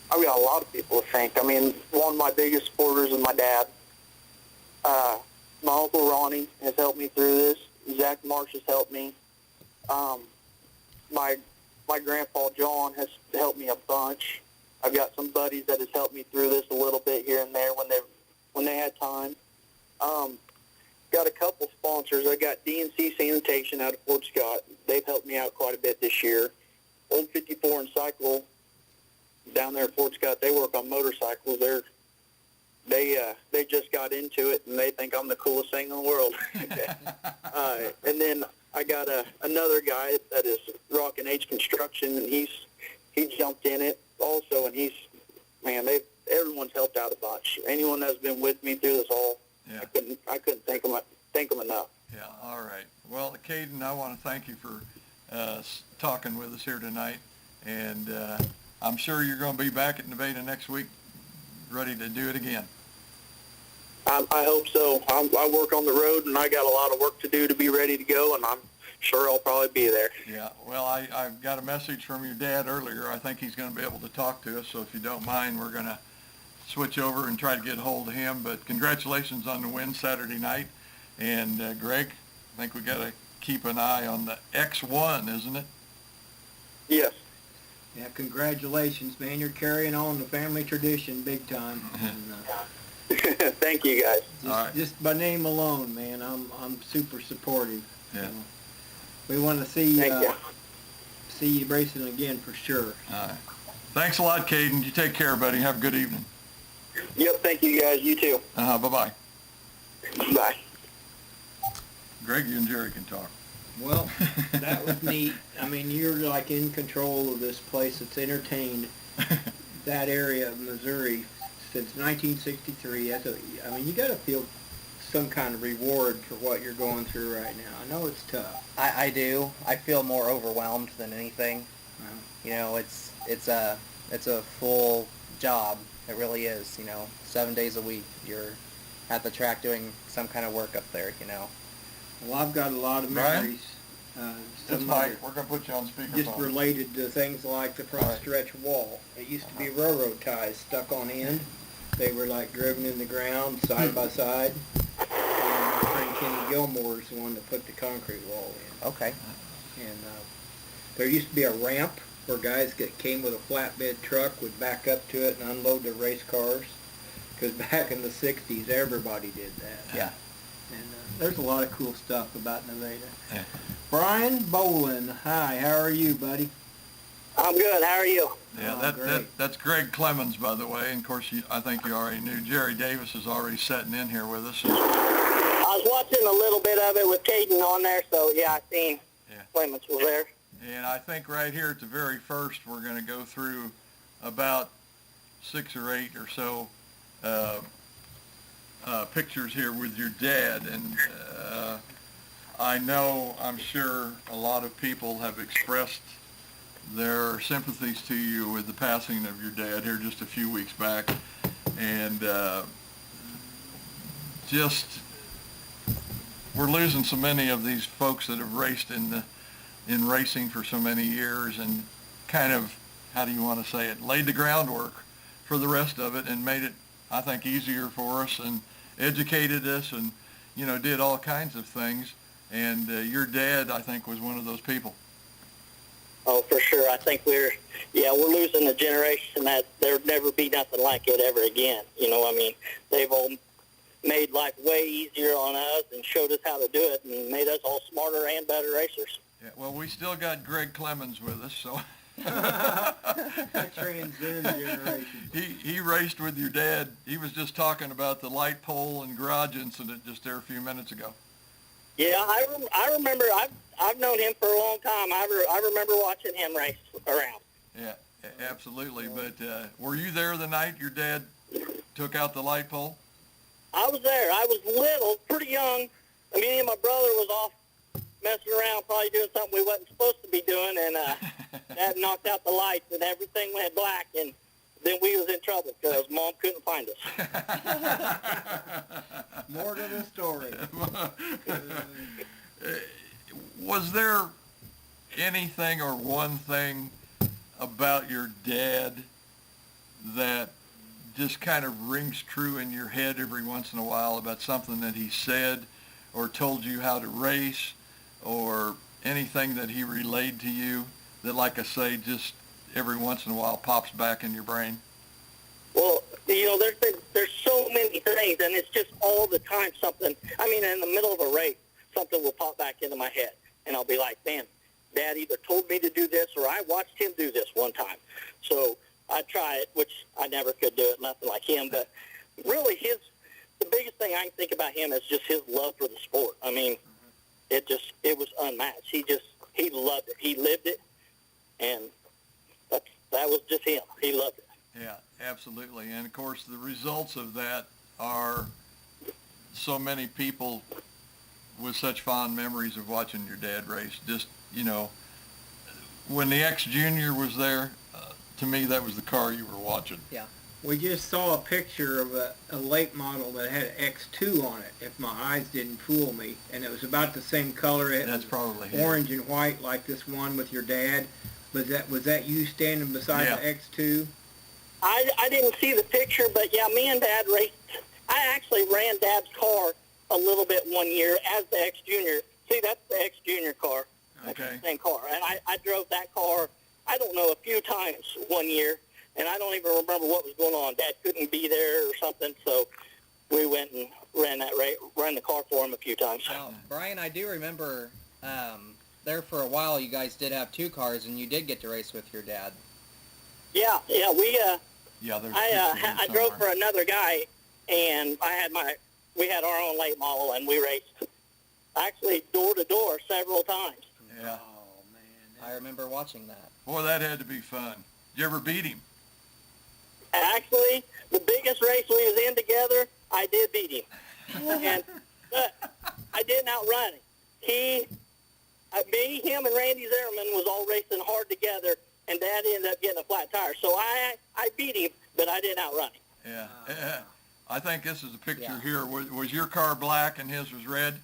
got a lot of people to thank. I mean, one of my biggest supporters is my dad. My Uncle Ronnie has helped me through this. Zach Marsh has helped me. My grandpa John has helped me a bunch. I've got some buddies that has helped me through this a little bit here and there when they had time. Got a couple sponsors. I got DNC Sanitation out of Fort Scott. They've helped me out quite a bit this year. Old 54 and Cycle down there at Fort Scott, they work on motorcycles. They just got into it, and they think I'm the coolest thing in the world. And then I got another guy that is Rock and H Construction, and he jumped in it also, and everyone's helped out a bunch. Anyone that's been with me through this all, Yeah. I couldn't thank them enough. Yeah, all right. Well, Caden, I want to thank you for talking with us here tonight, and I'm sure you're going to be back at Nevada next week, ready to do it again. I hope so. I work on the road, and I got a lot of work to do to be ready to go, and I'm sure I'll probably be there. Yeah, well, I got a message from your dad earlier. I think he's going to be able to talk to us, so if you don't mind, we're going to switch over and try to get a hold of him. But congratulations on the win Saturday night. And Greg, I think we got to keep an eye on the X1, isn't it? Yes. Yeah, congratulations, man. You're carrying on the family tradition big time. And, Thank you, guys. just, All right. just by name alone, man, I'm super supportive. Yeah. So we want to see Thank you. you racing again for sure. All right. Thanks a lot, Caden. You take care, buddy. Have a good evening. Yep, thank you, guys. You too. Bye-bye. Bye. Greg, you and Jerry can talk. Well, that was neat. I mean, you're like in control of this place. It's entertained that area of Missouri since 1963. I mean, you got to feel some kind of reward for what you're going through right now. I know it's tough. I do. I feel more overwhelmed than anything. Wow. You know, it's a full job. It really is. You know, 7 days a week you're at the track doing some kind of work up there. You know. Well, I've got a lot of Brian? memories. This Some Mike, of we're going to put you on speakerphone. it just related to things like the front All right. stretch wall. It used to be railroad ties stuck on end. They were like driven in the ground side by side. And my friend Kenny Gilmore is the one that put the concrete wall in. Okay. And there used to be a ramp where guys that came with a flatbed truck would back up to it and unload their race cars. Because back in the 60s, everybody did that. Yeah. And there's a lot of cool stuff about Nevada. Yeah. Brian Bolin, hi, how are you, buddy? I'm good. How are you? Yeah, Oh, great. that's Greg Clemens, by the way. And, of course, I think you already knew. Jerry Davis is already sitting in here with us. I was watching a little bit of it with Caden on there, so yeah, I seen Yeah. Clements was there. And I think right here at the very first, we're going to go through about 6 or 8 or so pictures here with your dad. And I'm sure a lot of people have expressed their sympathies to you with the passing of your dad here just a few weeks back. And we're losing so many of these folks that have raced in racing for so many years and kind of, how do you want to say it, laid the groundwork for the rest of it and made it, I think, easier for us and educated us and, did all kinds of things. And your dad, I think, was one of those people. Oh, for sure. I think we're losing a generation that there'll never be nothing like it ever again. They've all made life way easier on us and showed us how to do it and made us all smarter and better racers. Yeah, well, we still got Greg Clemens with us, so That transcends generations. he raced with your dad. He was just talking about the light pole and garage incident just there a few minutes ago. Yeah, I remember. I've known him for a long time. I remember watching him race around. Yeah, absolutely. But were you there the night your dad took out the light pole? I was there. I was little, pretty young. Me and my brother was off messing around, probably doing something we wasn't supposed to be doing, and Dad knocked out the lights, and everything went black, and then we was in trouble because Mom couldn't find us. More to the story. Was there anything or one thing about your dad that just kind of rings true in your head every once in a while about something that he said or told you how to race or anything that he relayed to you that, like I say, just every once in a while pops back in your brain? Well, there's so many things, and it's just all the time something. I mean, in the middle of a race, something will pop back into my head, and I'll be like, man, Dad either told me to do this or I watched him do this one time. So I try it, which I never could do it, nothing like him. But really, the biggest thing I can think about him is just his love for the sport. I mean, it was unmatched. He loved it. He lived it, and that was just him. He loved it. Yeah, absolutely. And, of course, the results of that are so many people with such fond memories of watching your dad race. Just, when the X Junior was there, to me, that was the car you were watching. Yeah. We just saw a picture of a late model that had X2 on it, if my eyes didn't fool me, and it was about the same color. That's probably him. Orange and white, like this one with your dad. Was that you standing beside the X2? I didn't see the picture, but yeah, me and Dad raced. I actually ran Dad's car a little bit one year as the X Junior. See, that's the X Junior car. That's Okay. the same car. And I drove that car, I don't know, a few times one year, and I don't even remember what was going on. Dad couldn't be there or something, so we went and ran the car for him a few times. Now, Brian, I do remember there for a while you guys did have two cars, and you did get to race with your dad. Yeah, Yeah, I drove for another guy, and we had our own late model, and we raced actually door to door several times. Yeah. Oh, man. I remember watching that. Boy, that had to be fun. Did you ever beat him? Actually, the biggest race we was in together, I did beat him, but I didn't outrun him. Me, him, and Randy Zimmerman was all racing hard together, and Dad ended up getting a flat tire. So I beat him, but I didn't outrun him. Yeah. I think this is a picture Yeah. here. Was your car black and his was red?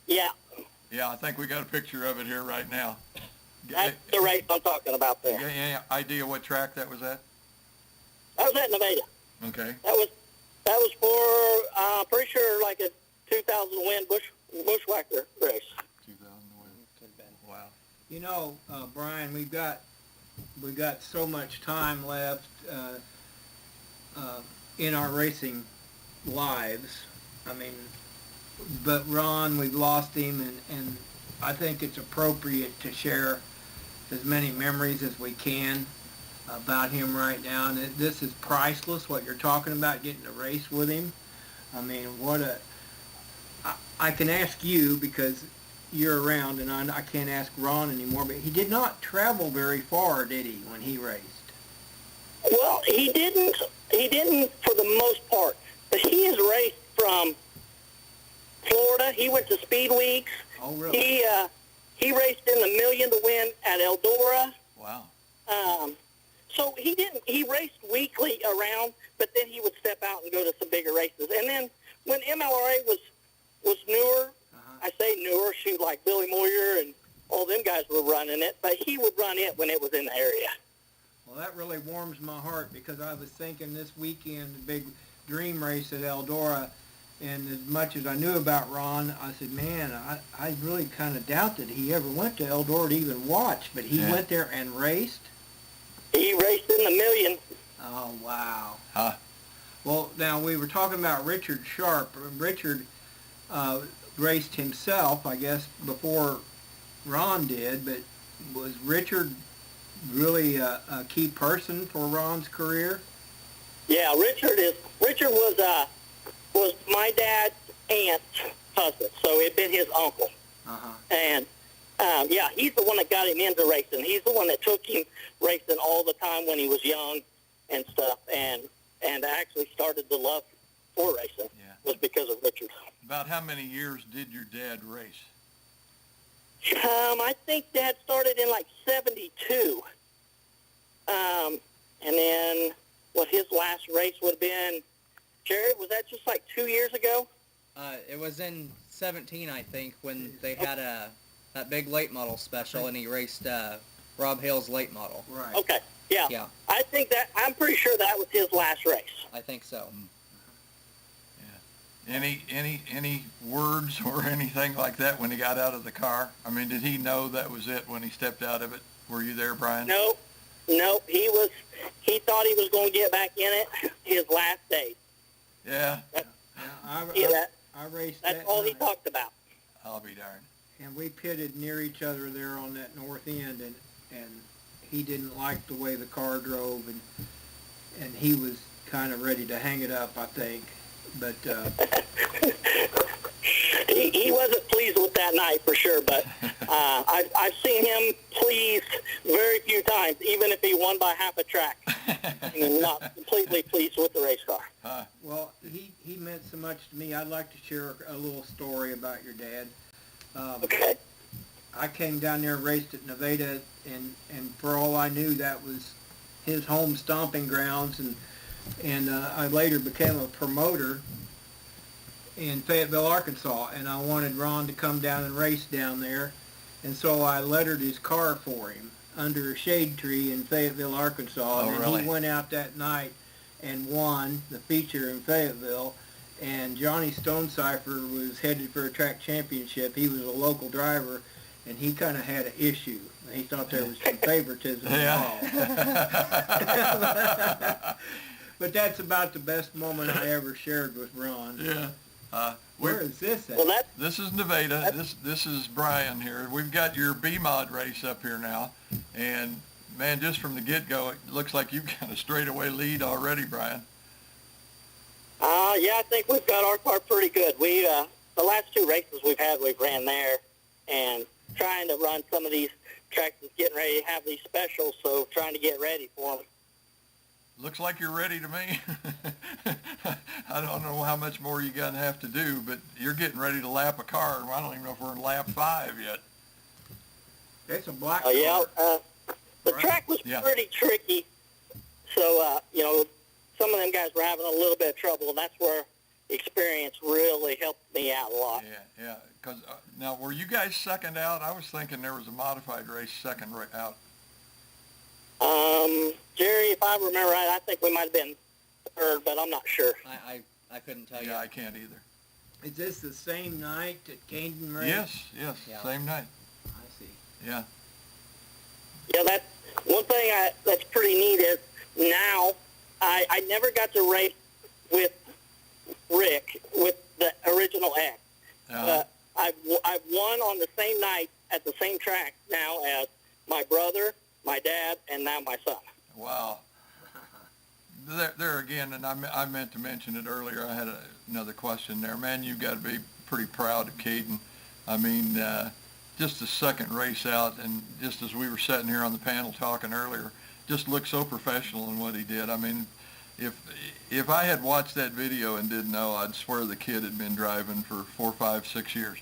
Yeah, Yeah, I think we got a picture of it here right now. that's the race I'm talking about there. Any idea what track that was at? That was at Nevada. Okay. That was for pretty sure like a 2,000 win bushwhacker race. 2000 win. Could have been. Wow. Brian, we've got so much time left in our racing lives. I mean, but Ron, we've lost him, and I think it's appropriate to share as many memories as we can about him right now. And this is priceless, what you're talking about, getting to race with him. I mean, I can ask you because you're around, and I can't ask Ron anymore, but he did not travel very far, did he, when he raced? Well, he didn't for the most part, but he has raced from Florida. He went to Speed Weeks. Oh, really? He raced in the Million to Win at Eldora. Wow. So he raced weekly around, but then he would step out and go to some bigger races. And then when MLRA was newer, I say newer, shoot, like Billy Moyer and all them guys were running it, but he would run it when it was in the area. Well, that really warms my heart because I was thinking this weekend, the big dream race at Eldora, and as much as I knew about Ron, I said, man, I really kind of doubt that he ever went to Eldora to even watch, but he went there and raced? He raced in the Million. Oh, wow. Huh. Well, now, we were talking about Richard Sharp. Richard raced himself, I guess, before Ron did, but was Richard really a key person for Ron's career? Yeah, Richard was my dad's aunt's husband, so it'd been his uncle. Uh-huh. And he's the one that got him into racing. He's the one that took him racing all the time when he was young and stuff, and actually started the love for racing was because of Richard. About how many years did your dad race? I think Dad started in like 72. And then what his last race would have been, Jerry, was that just like 2 years ago? It was in 17, I think, when they had that big late model special, and he raced Rob Hale's late model. Right. Okay, yeah. Yeah, I'm pretty sure that was his last race. I think so. Any words or anything like that when he got out of the car? I mean, did he know that was it when he stepped out of it? Were you there, Brian? No, he thought he was going to get back in it his last day. Yeah. I raced that That's all he night, talked about. I'll be darned. and we pitted near each other there on that north end, and he didn't like the way the car drove, and he was kind of ready to hang it up, I think. But he wasn't pleased with that night for sure, but I've seen him pleased very few times, even if he won by half a track. And not completely pleased with the race car. well, he meant so much to me. I'd like to share a little story about your dad. Okay. I came down there and raced at Nevada, and for all I knew, that was his home stomping grounds, and I later became a promoter in Fayetteville, Arkansas, and I wanted Ron to come down and race down there, and so I lettered his car for him under a shade tree in Fayetteville, Arkansas, and really? he went out that night and won the feature in Fayetteville, and Johnny Stonecipher was headed for a track championship. He was a local driver, and he kind of had an issue. He thought there was some favoritism involved. But that's about the best moment I ever shared with Ron. Yeah. Where is this at? Well, This is Nevada. This is Brian here. We've got your B-Mod race up here now. And, man, just from the get-go, it looks like you've got a straightaway lead already, Brian. yeah, I think we've got our car pretty good. We the last two races we've ran there, and trying to run some of these tracks is getting ready to have these specials, so trying to get ready for them. Looks like you're ready to me. I don't know how much more you're going to have to do, but you're getting ready to lap a car, and I don't even know if we're in lap 5 yet. It's a black Yeah, car. the Right. track was Yeah. pretty tricky, so, some of them guys were having a little bit of trouble, and that's where experience really helped me out a lot. Yeah. Because now, were you guys second out? I was thinking there was a modified race second out. Jerry, if I remember right, I think we might have been third, but I'm not sure. I couldn't tell you. Yeah, I can't either. Is this the same night that Caden raced? Yes, Yeah. same night. I see. Yeah. Yeah, that's one thing that's pretty neat is now I never got to race with Rick with the original X. I've won on the same night at the same track now as my brother, my dad, and now my son. Wow. There again, and I meant to mention it earlier. I had another question there. Man, you've got to be pretty proud of Caden. I mean, just the second race out, and just as we were sitting here on the panel talking earlier, just looked so professional in what he did. I mean, if I had watched that video and didn't know, I'd swear the kid had been driving for 4, 5, 6 years.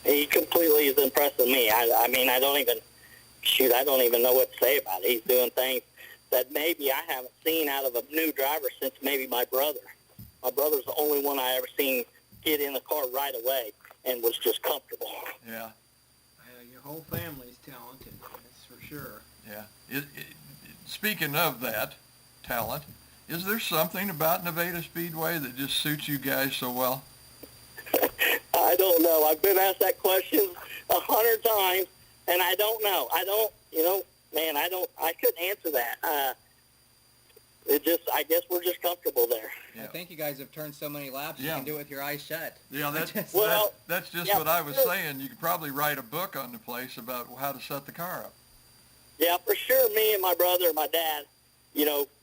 He completely is impressing me. I mean, I don't even know what to say about it. He's doing things that maybe I haven't seen out of a new driver since maybe my brother. My brother's the only one I ever seen get in the car right away and was just comfortable. Yeah. Your whole family's talented, that's for sure. Yeah. Speaking of that talent, is there something about Nevada Speedway that just suits you guys so well? I don't know. I've been asked that question 100 times, and I don't know. I couldn't answer that. I guess we're just comfortable there. Yeah. I think you guys have turned so many laps, Yeah. you can do it with your eyes shut. Yeah, that's just yeah, what I was sure. saying. You could probably write a book on the place about how to set the car up. Yeah, for sure. Me and my brother and my dad,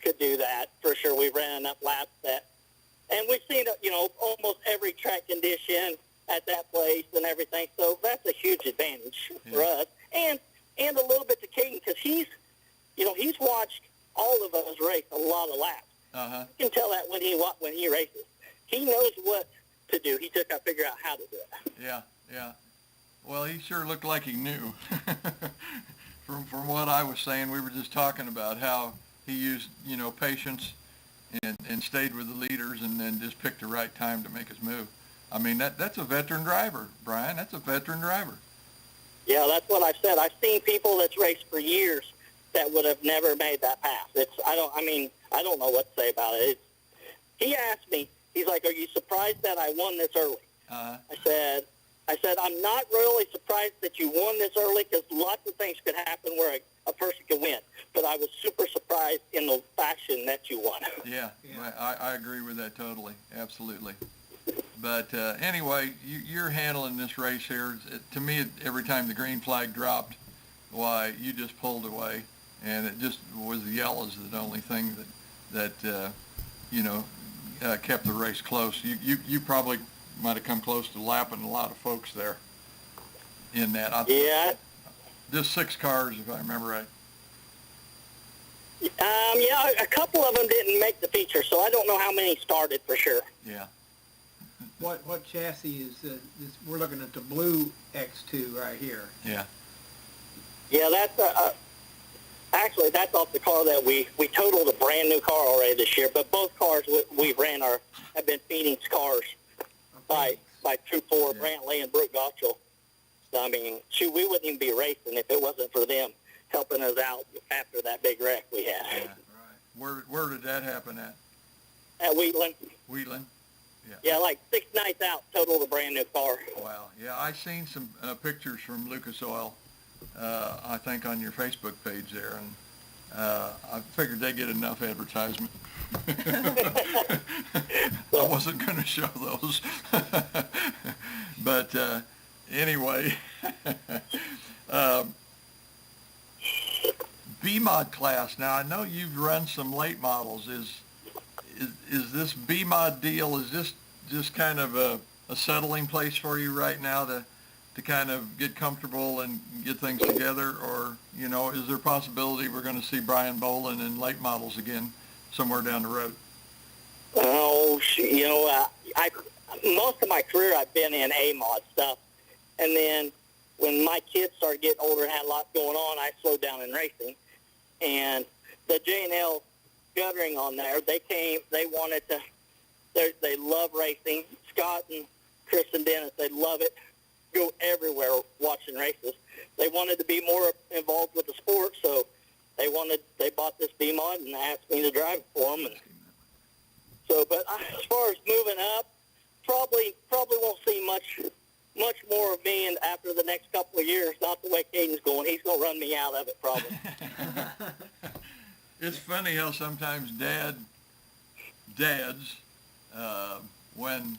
could do that. For sure. We've ran enough laps and we've seen, almost every track condition at that place and everything. So that's a huge advantage for us. And a little bit to Caden because he's watched all of us race a lot of laps. Uh-huh. You can tell that when he races. He knows what to do. He just got to figure out how to do it. Yeah. Well, he sure looked like he knew. From what I was saying, we were just talking about how he used, patience and stayed with the leaders and then just picked the right time to make his move. I mean, that's a veteran driver, Brian. That's a veteran driver. Yeah, that's what I've said. I've seen people that's raced for years that would have never made that pass. I don't know what to say about it. He asked me, he's like, "Are you surprised that I won this early?" Uh-huh. I said, "I'm not really surprised that you won this early because lots of things could happen where a person could win. But I was super surprised in the fashion that you won." Yeah. I agree with that totally. Absolutely. But anyway, you're handling this race here. To me, every time the green flag dropped, why, you just pulled away. And it just was the yellows the only thing that kept the race close. You probably might have come close to lapping a lot of folks there in that. Yeah. Just 6 cars, if I remember right. Yeah, a couple of them didn't make the feature, so I don't know how many started for sure. Yeah. What chassis is this? We're looking at the blue X2 right here. Yeah. Yeah, actually, that's off the car that we totaled a brand new car already this year, but both cars we ran have been Phoenix cars by Troop 4, Yeah. Brantley and Brooke Gottschall. So, I mean, shoot, we wouldn't even be racing if it wasn't for them helping us out after that big wreck we had. Yeah. Right. Where did that happen at? At Wheatland. Wheatland? Yeah, like 6 nights out, totaled a brand new car. Wow. Yeah, I seen some pictures from Lucas Oil, I think on your Facebook page there, and I figured they get enough advertisement. I wasn't going to show those. But anyway, B-Mod class. Now, I know you've run some late models. Is this B-Mod deal, is this just kind of a settling place for you right now to kind of get comfortable and get things together? Or, is there a possibility we're going to see Brian Bolin in late models again somewhere down the road? Oh, most of my career I've been in A-Mod stuff. And then when my kids started getting older and had lots going on, I slowed down in racing. And the J&L guttering on there, they wanted to, they love racing. Scott and Chris and Dennis, they love it. Go everywhere watching races. They wanted to be more involved with the sport, so they bought this B-Mod and asked me to drive it for them. And so, but as far as moving up, probably won't see much more of me after the next couple of years. Not the way Caden's going. He's going to run me out of it probably. It's funny how sometimes dads, when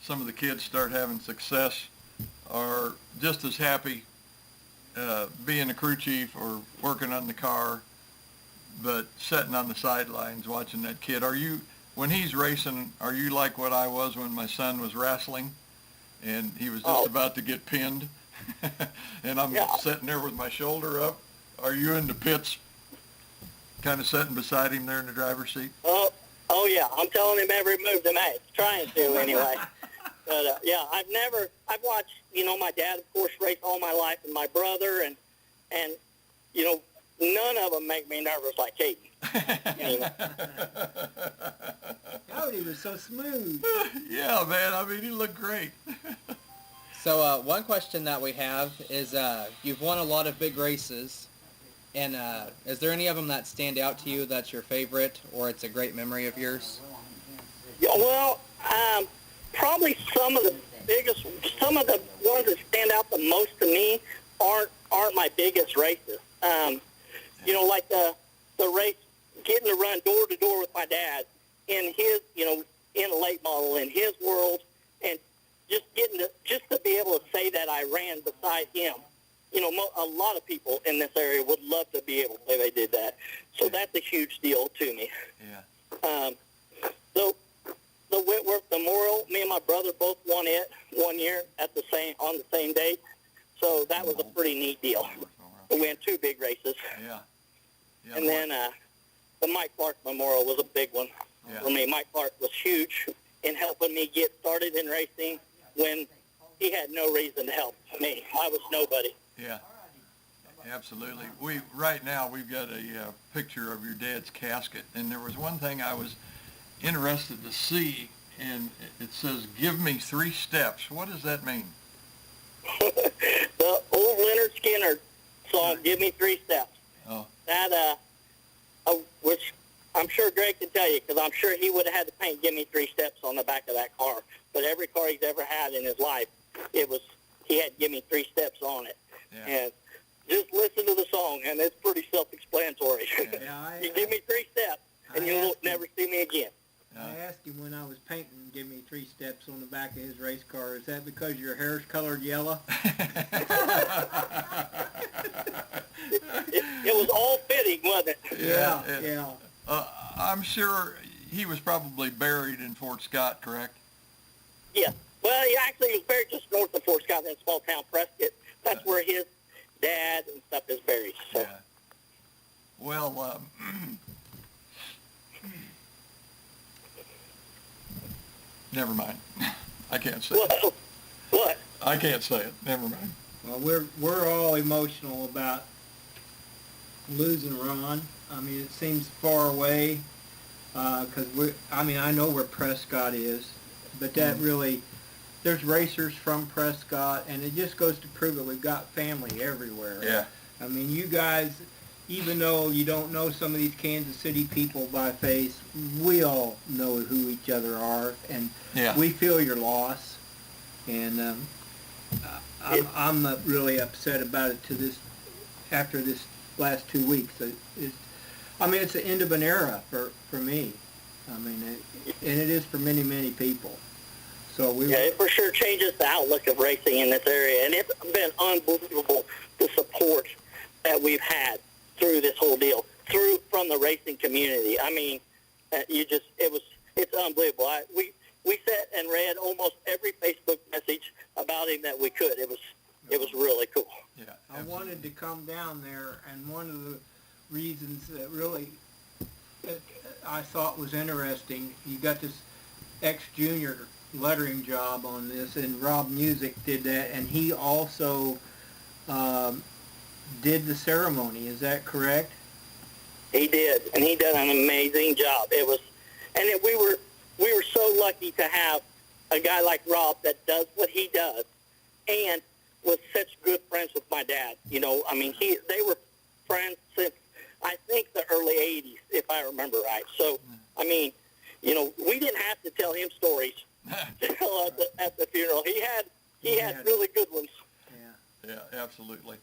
some of the kids start having success, are just as happy being a crew chief or working on the car, but sitting on the sidelines watching that kid. When he's racing, are you like what I was when my son was wrestling and he was just about to get pinned and I'm sitting there with my shoulder up? Are you in the pits kind of sitting beside him there in the driver's seat? Oh yeah, I'm telling him every move to make, trying to anyway. But yeah, I've watched, my dad, of course, race all my life, and my brother, and none of them make me nervous like Caden. Anyway. Oh, he was so smooth. Yeah, man. I mean, he looked great. So one question that we have is you've won a lot of big races, and is there any of them that stand out to you that's your favorite or it's a great memory of yours? Yeah, well, probably some of the ones that stand out the most to me aren't my biggest races. Like the race, getting to run door to door with my dad in his, in a late model in his world, and just to be able to say that I ran beside him. A lot of people in this area would love to be able to say they did that. So that's a huge deal to me. Yeah. The Whitworth Memorial, me and my brother both won it one year on the same date. So that was a pretty neat deal. We won 2 big races. Yeah. And then the Mike Clark Memorial was a big one for me. Mike Clark was huge in helping me get started in racing when he had no reason to help me. I was nobody. Yeah, absolutely. Right now we've got a picture of your dad's casket, and there was one thing I was interested to see, and it says, "Give me 3 steps." What does that mean? The old Leonard Skinner song, "Give Me 3 Steps." Oh. That, which I'm sure Greg can tell you, because I'm sure he would have had to paint "Give Me 3 Steps" on the back of that car. But every car he's ever had in his life, he had "Give Me 3 Steps" on it. Yeah. And just listen to the song, and it's pretty self-explanatory. Yeah, You give me 3 steps, and you'll never see me again. I asked him when I was painting, give me 3 steps on the back of his race car. Is that because your hair's colored yellow? It was all fitting, wasn't it? Yeah. I'm sure he was probably buried in Fort Scott, correct? Yeah. Well, he actually was buried just north of Fort Scott in a small town, Prescott. That's where his dad and stuff is buried. So. Yeah. Well, never mind. I can't say it. What? I can't say it. Never mind. Well, we're all emotional about losing Ron. I mean, it seems far away because I know where Prescott is, but that really, there's racers from Prescott, and it just goes to prove that we've got family everywhere. Yeah. I mean, you guys, even though you don't know some of these Kansas City people by face, we all know who each other are, and we feel your loss. And I'm not really upset about it after this last 2 weeks. It's the end of an era for me. I mean, and it is for many, many people. So it for sure changes the outlook of racing in this area, and it's been unbelievable the support that we've had through this whole deal, from the racing community. I mean, it's unbelievable. We sat and read almost every Facebook message about him that we could. It was really cool. Yeah, I wanted to come down there, and one of the reasons that really I thought was interesting, you got this ex-junior lettering job on this, and Rob Music did that, and he also did the ceremony. Is that correct? He did, and he did an amazing job. We were so lucky to have a guy like Rob that does what he does, and was such good friends with my dad. You know, I mean, they were friends since I think the early '80s, if I remember right. So, I mean, you know, we didn't have to tell him stories at the funeral. He had really good ones. Yeah, absolutely.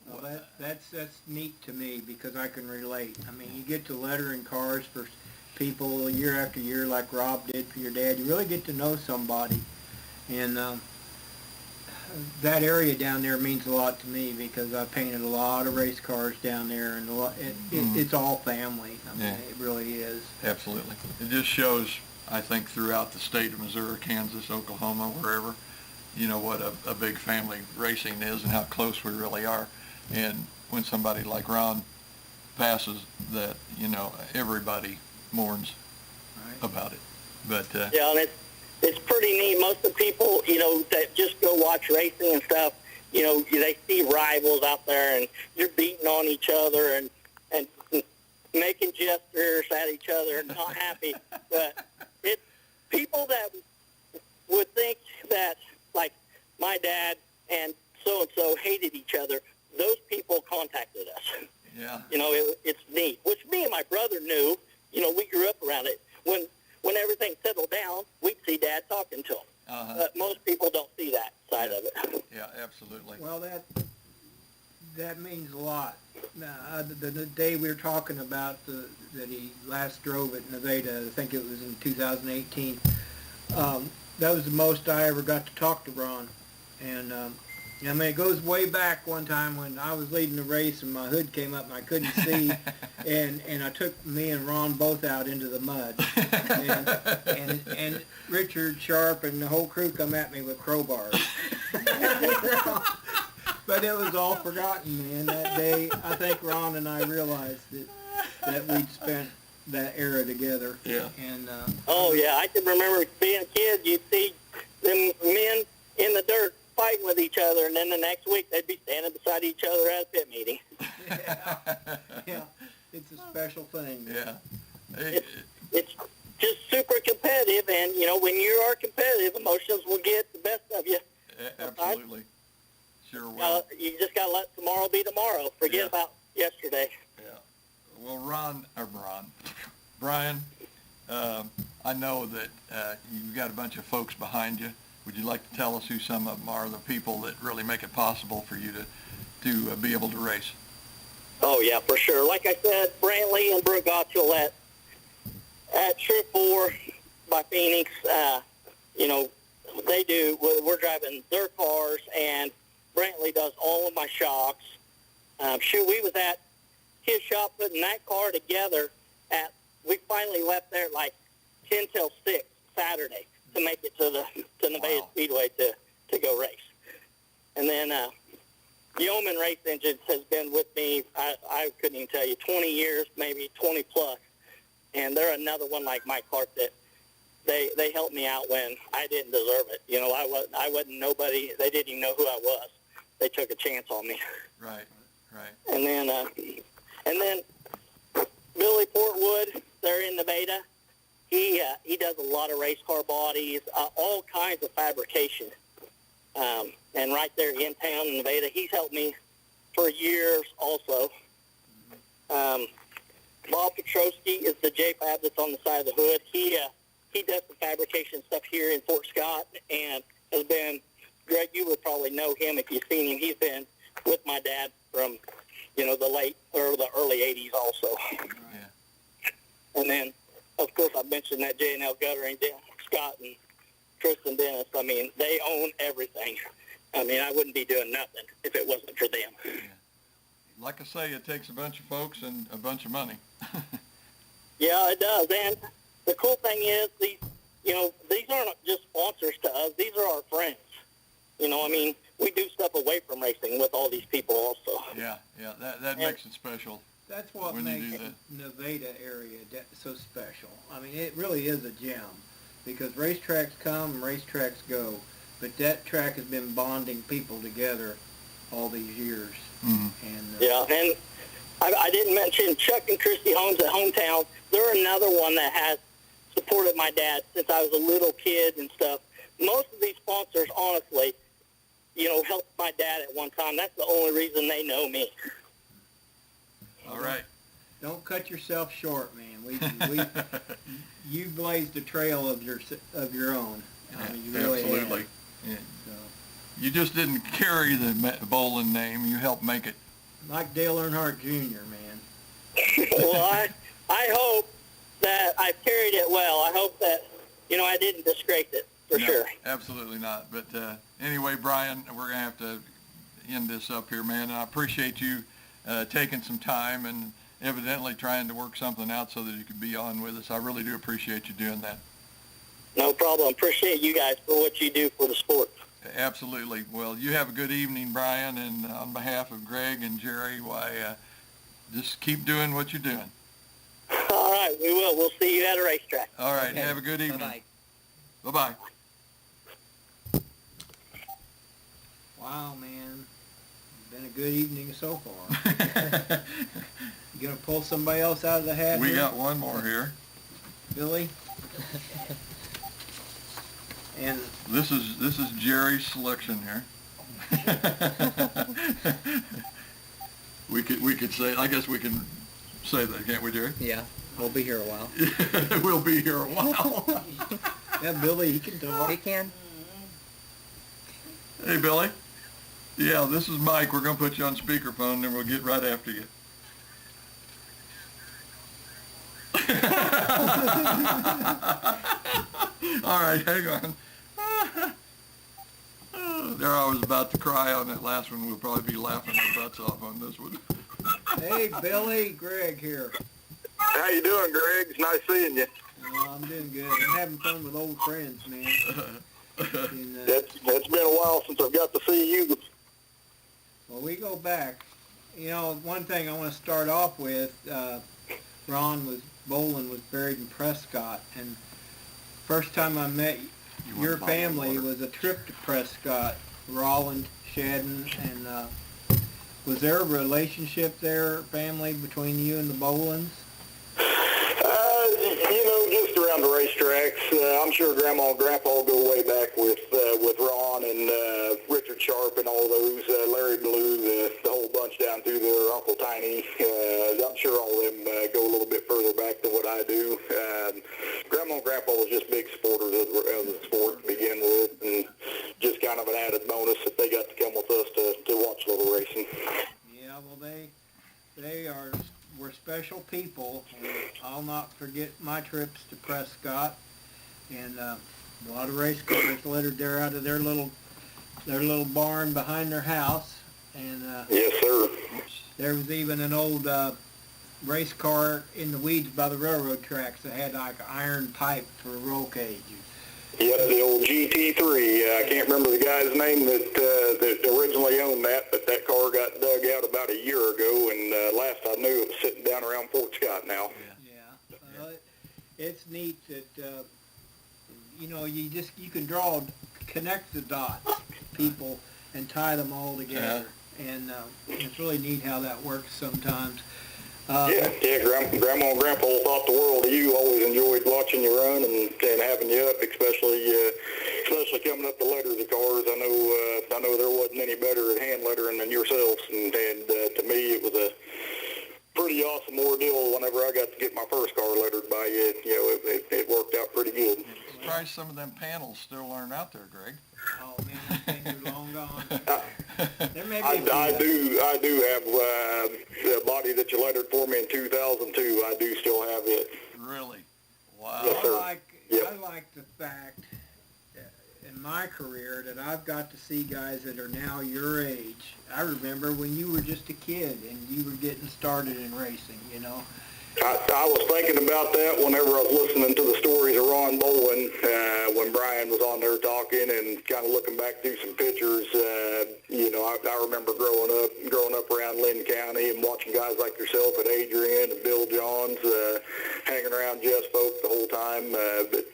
Well, that's neat to me because I can relate. I mean, you get to lettering cars for people year after year like Rob did for your dad. You really get to know somebody. And that area down there means a lot to me because I painted a lot of race cars down there, and it's all family. I mean, it really is. Absolutely. It just shows, I think, throughout the state of Missouri, Kansas, Oklahoma, wherever, you know, what a big family racing is and how close we really are. And when somebody like Ron passes, that, you know, everybody mourns about it. But yeah, and it's pretty neat. Most of the people, you know, that just go watch racing and stuff, you know, they see rivals out there, and you're beating on each other and making gestures at each other and not happy. But it's people that would think that, like, my dad and so-and-so hated each other. Those people contacted us. Yeah. You know, it's neat, which me and my brother knew. You know, we grew up around it. When everything settled down, we'd see Dad talking to him. But most people don't see that side of it. Yeah, absolutely. Well, that means a lot. Now, the day we were talking about that he last drove at Nevada, I think it was in 2018, that was the most I ever got to talk to Ron. And I mean, it goes way back one time when I was leading the race and my hood came up and I couldn't see, and I took me and Ron both out into the mud, and Richard Sharp and the whole crew come at me with crowbars. But it was all forgotten, man. That day, I think Ron and I realized that we'd spent that era together. Yeah. And oh yeah, I can remember being a kid. You'd see them men in the dirt fighting with each other, and then the next week they'd be standing beside each other at a pit meeting. Yeah, it's a special thing. Yeah. Hey, It's just super competitive, and, you know, when you are competitive, emotions will get the best of you. absolutely. Sure will. You just got to let tomorrow be tomorrow. Forget Yeah. about yesterday. Yeah. Well, Brian, I know that you've got a bunch of folks behind you. Would you like to tell us who some of them are, the people that really make it possible for you to be able to race? Oh, yeah, for sure. Like I said, Brantley and Brooke Gottschall at True 4 by Phoenix, you know, we're driving their cars, and Brantley does all of my shocks. We was at his shop putting that car together we finally left there at like 10 till 6 Saturday to make it to Nevada Wow. Speedway to go race. And then Yeoman Race Engines has been with me, I couldn't even tell you, 20 years, maybe 20 plus. And they're another one like Mike Clark that they helped me out when I didn't deserve it. You know, I wasn't nobody. They didn't even know who I was. They took a chance on me. Right. And then Billy Portwood, they're in Nevada. He does a lot of race car bodies, all kinds of fabrication. And right there in town in Nevada, he's helped me for years also. Bob Petrosky is the J-Fab that's on the side of the hood. He does the fabrication stuff here in Fort Scott, and has been, Greg, you would probably know him if you've seen him. He's been with my dad from, you know, the early 80s also. Yeah. And then, of course, I mentioned that J&L Guttering, Scott and Tristan Dennis. I mean, they own everything. I mean, I wouldn't be doing nothing if it wasn't for them. Yeah. Like I say, it takes a bunch of folks and a bunch of money. Yeah, it does. And the cool thing is, these aren't just sponsors to us. These are our friends. You know, I mean, we do stuff away from racing with all these people also. Yeah, that makes it special. That's what when you makes do that. Nevada area so special. I mean, it really is a gem, because racetracks come and racetracks go, but that track has been bonding people together all these years. Mm-hmm. And Yeah, and I didn't mention Chuck and Christy Holmes at Hometown. They're another one that has supported my dad since I was a little kid and stuff. Most of these sponsors, honestly, you know, helped my dad at one time. That's the only reason they know me. All right. Don't cut yourself short, man. You blazed a trail of your own. I mean, you really Absolutely. have. Yeah. So, You just didn't carry the Bolin name. You helped make it. like Dale Earnhardt Jr., man. Well, I hope that I've carried it well. I hope that, you know, I didn't disgrace it, for No, sure. Absolutely not. But anyway, Brian, we're going to have to end this up here, man. And I appreciate you taking some time and evidently trying to work something out so that you could be on with us. I really do appreciate you doing that. No problem. Appreciate you guys for what you do for the sport. Absolutely. Well, you have a good evening, Brian, and on behalf of Greg and Jerry, just keep doing what you're doing. All right, we will. We'll see you at a racetrack. All right, Okay. have a good evening. Bye-bye. Bye-bye. Wow, man. It's been a good evening so far. You gonna pull somebody else out of the hat We here? got one more here. Billy? And This is Jerry's selection here. we could say, I guess we can say that, can't we, Jerry? Yeah, we'll be here a while. We'll be here a while. yeah, Billy, he can talk. He can. Hey, Billy. Yeah, this is Mike. We're going to put you on speakerphone, and then we'll get right after you. All right, hang on. There I was about to cry on that last one. We'll probably be laughing our butts off on this one. Hey, Billy, Greg here. How you doing, Greg? It's nice seeing you. I'm doing good. I'm having fun with old friends, man. And, It's been a while since I've got to see you. well, we go back. You know, one thing I want to start off with, Bolin was buried in Prescott, and first time I met your family was a trip to Prescott Roland Shadden, and was there a relationship there, family, between you and the Bolins? Just around the racetracks. I'm sure Grandma and Grandpa go way back with Ron and Richard Sharp and all those, Larry Blue, the whole bunch down through there, Uncle Tiny. I'm sure all of them go a little bit further back than what I do. Grandma and Grandpa was just big supporters of the sport to begin with, and just kind of an added bonus that they got to come with us to watch a little racing. Yeah, well, they were special people, and I'll not forget my trips to Prescott, and a lot of race cars littered there out of their little barn behind their house, and Yes, sir. there was even an old race car in the weeds by the railroad tracks that had like an iron pipe for a roll cage. Yep, the old GT3. I can't remember the guy's name that originally owned that, but that car got dug out about a year ago, and last I knew it was sitting down around Fort Scott now. Yeah, it's neat that you can connect the dots, people, and tie them all together, and it's really neat how that works sometimes. Grandma and Grandpa thought the world of you. Always enjoyed watching you run and having you up, especially coming up the letter of the cars. I know there wasn't any better at hand lettering than yourselves, and to me it was a pretty awesome ordeal whenever I got to get my first car lettered by you. It worked out pretty good. Surprised some of them panels still aren't out there, Greg. Oh man, things are long gone. I do have the body that you lettered for me in 2002. I do still have it. Really? Wow. Yes, sir. I like the fact in my career that I've got to see guys that are now your age. I remember when you were just a kid and you were getting started in racing, I was thinking about that whenever I was listening to the stories of Ron Bolin, when Brian was on there talking and kind of looking back through some pictures. I remember growing up around Lynn County and watching guys like yourself at Adrian and Bill Johns, hanging around Jess Folk the whole time. But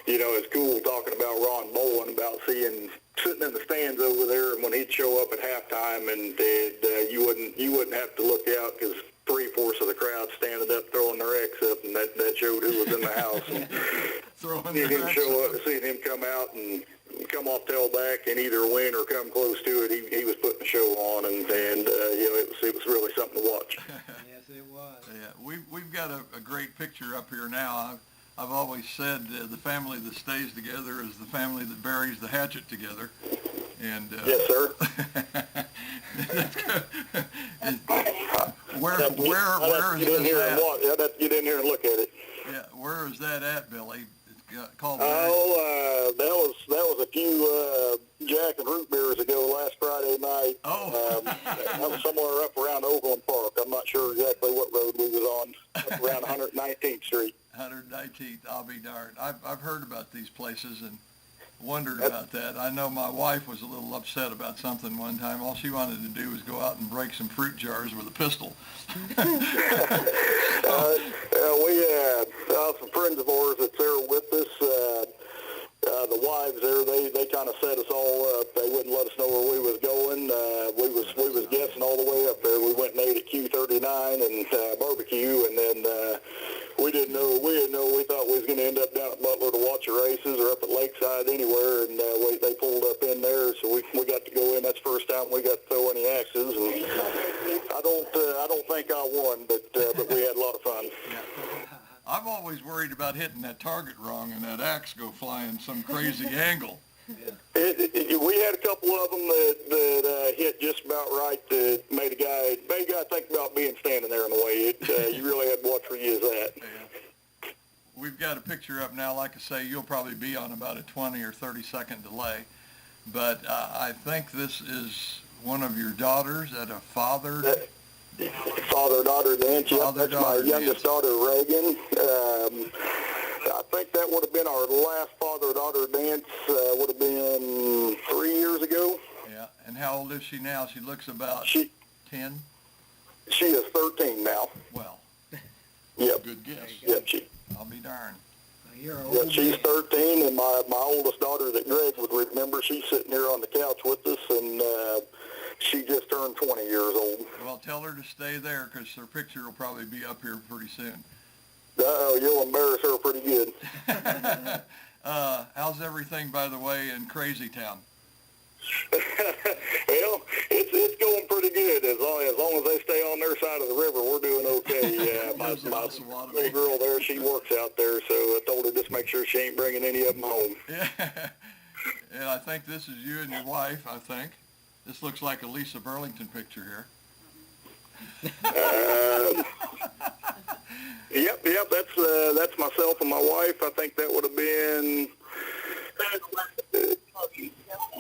it's cool talking about Ron Bolin, about sitting in the stands over there, and when he'd show up at halftime, and you wouldn't have to look out because 3/4 of the crowd standing up throwing their X up, and that showed who was in the house. Seeing him show up, seeing him come out and come off tailback and either win or come close to it, he was putting the show on, and it was really something to watch. Yes, it was. Yeah, we've got a great picture up here now. I've always said the family that stays together is the family that buries the hatchet together. And yes, sir. Where is this at? I'd have to get in here and look at it. Yeah, where is that at, Billy? It's called. That was a few Jack and root beers ago last Friday night. Oh. That was somewhere up around Overland Park. I'm not sure exactly what road we was on. Up around 119th Street. 119th. I'll be darned. I've heard about these places and wondered about that. I know my wife was a little upset about something one time. All she wanted to do was go out and break some fruit jars with a pistol. We had some friends of ours that's there with us. The wives there, they kind of set us all up. They wouldn't let us know where we was going. We was guessing all the way up there. We went and ate at Q39 and barbecue, and then we didn't know. We thought we was going to end up down at Butler to watch the races or up at Lakeside anywhere, and they pulled up in there, so we got to go in. That's the first time we got to throw any axes, and I don't think I won, but we had a lot of fun. I'm always worried about hitting that target wrong and that axe go flying some crazy angle. We had a couple of them that hit just about right. That made a guy think about being standing there in the way. You really had to watch where you is at. Yeah. We've got a picture up now. Like I say, you'll probably be on about a 20 or 30-second delay. But I think this is one of your daughters at a father-daughter dance. Yep, that's my youngest daughter, Reagan. I think that would have been our last father-daughter dance. Would have been 3 years ago. Yeah, and how old is she now? She looks about 10? She is 13 now. Well, yep. Good guess. Yep, I'll be darned. You're an Yeah, old she's man. 13, and my oldest daughter that Greg would remember, she's sitting here on the couch with us, and she just turned 20 years old. Well, tell her to stay there because her picture will probably be up here pretty soon. Uh-oh, you'll embarrass her pretty good. How's everything, by the way, in Crazy Town? Well, it's going pretty good. As long as they stay on their side of the river, we're doing okay. My little girl there, she works out there, so I told her just make sure she ain't bringing any of them home. Yeah. And I think this is you and your wife, I think. This looks like a Lisa Burlington picture here. Yep, that's myself and my wife. I think that would have been,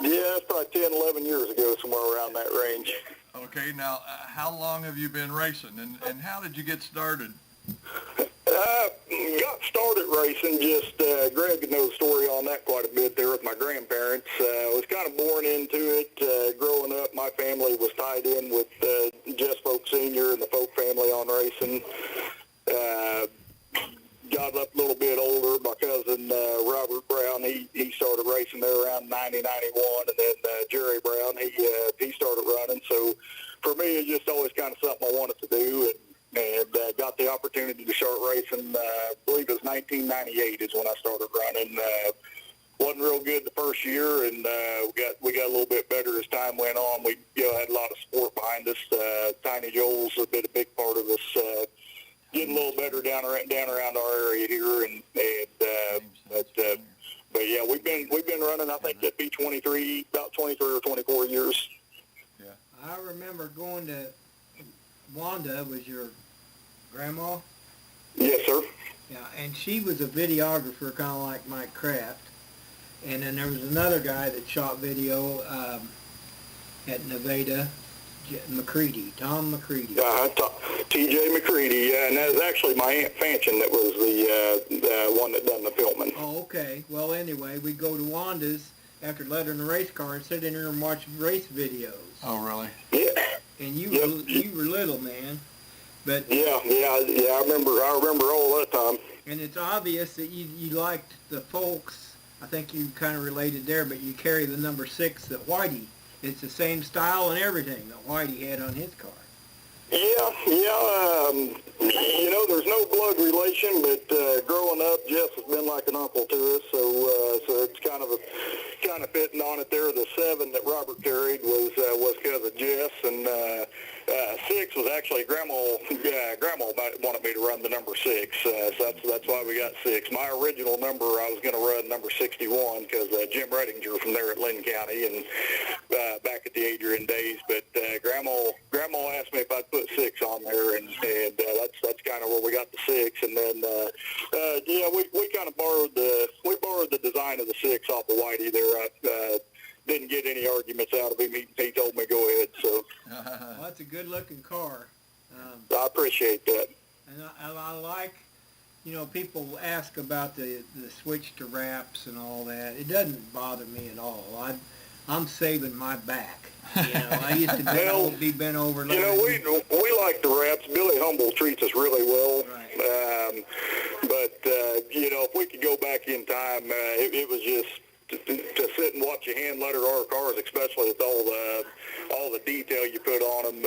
it's probably 10, 11 years ago, somewhere around that range. Okay, now, how long have you been racing, and how did you get started? Got started racing, just Greg knows the story on that quite a bit there with my grandparents. Was kind of born into it. Growing up, my family was tied in with Jess Folk Sr. and the Folk family on racing. Got up a little bit older. My cousin Robert Brown, he started racing there around 90, 91, and then Jerry Brown, he started running. So for me, it's just always kind of something I wanted to do, and got the opportunity to start racing. I believe it was 1998 is when I started running. Wasn't real good the first year, and we got a little bit better as time went on. We had a lot of support behind us. Tiny Joel's has been a big part of us. Getting a little better down around our area here, but yeah, we've been running. I think that'd be about 23 or 24 years. Yeah. I remember going to Wanda, was your grandma? Yes, sir. Yeah, and she was a videographer, kind of like Mike Kraft. And then there was another guy that shot video at Nevada, Tom McCready. T.J. McCready, and that was actually my Aunt Fanchen that was the one that done the filming. Oh, okay. Well, anyway, we'd go to Wanda's after lettering the race car and sit in there and watch race videos. Oh, really? Yeah. And you were little, man. But Yeah. I remember all that time. and it's obvious that you liked the Folks. I think you kind of related there, but you carry the number 6 that Whitey. It's the same style and everything that Whitey had on his car. Yeah. There's no blood relation, but growing up, Jeff has been like an uncle to us, so it's kind of fitting on it there. The 7 that Robert carried was cousin Jess, and 6 was actually Grandma wanted me to run the number 6, so that's why we got 6. My original number, I was going to run number 61 because Jim Rettinger from there at Lynn County and back at the Adrian days, but Grandma asked me if I'd put 6 on there, and that's kind of where we got the 6, and then we kind of borrowed the design of the 6 off of Whitey there. I didn't get any arguments out of him. He told me go ahead. So Well, that's a good-looking car. I appreciate that. And I like, people ask about the switch to wraps and all that. It doesn't bother me at all. I'm saving my back. I used to be bent over. We like the wraps. Billy Humble treats us really well. Right. But if we could go back in time, it was just to sit and watch you hand letter our cars, especially with all the detail you put on them.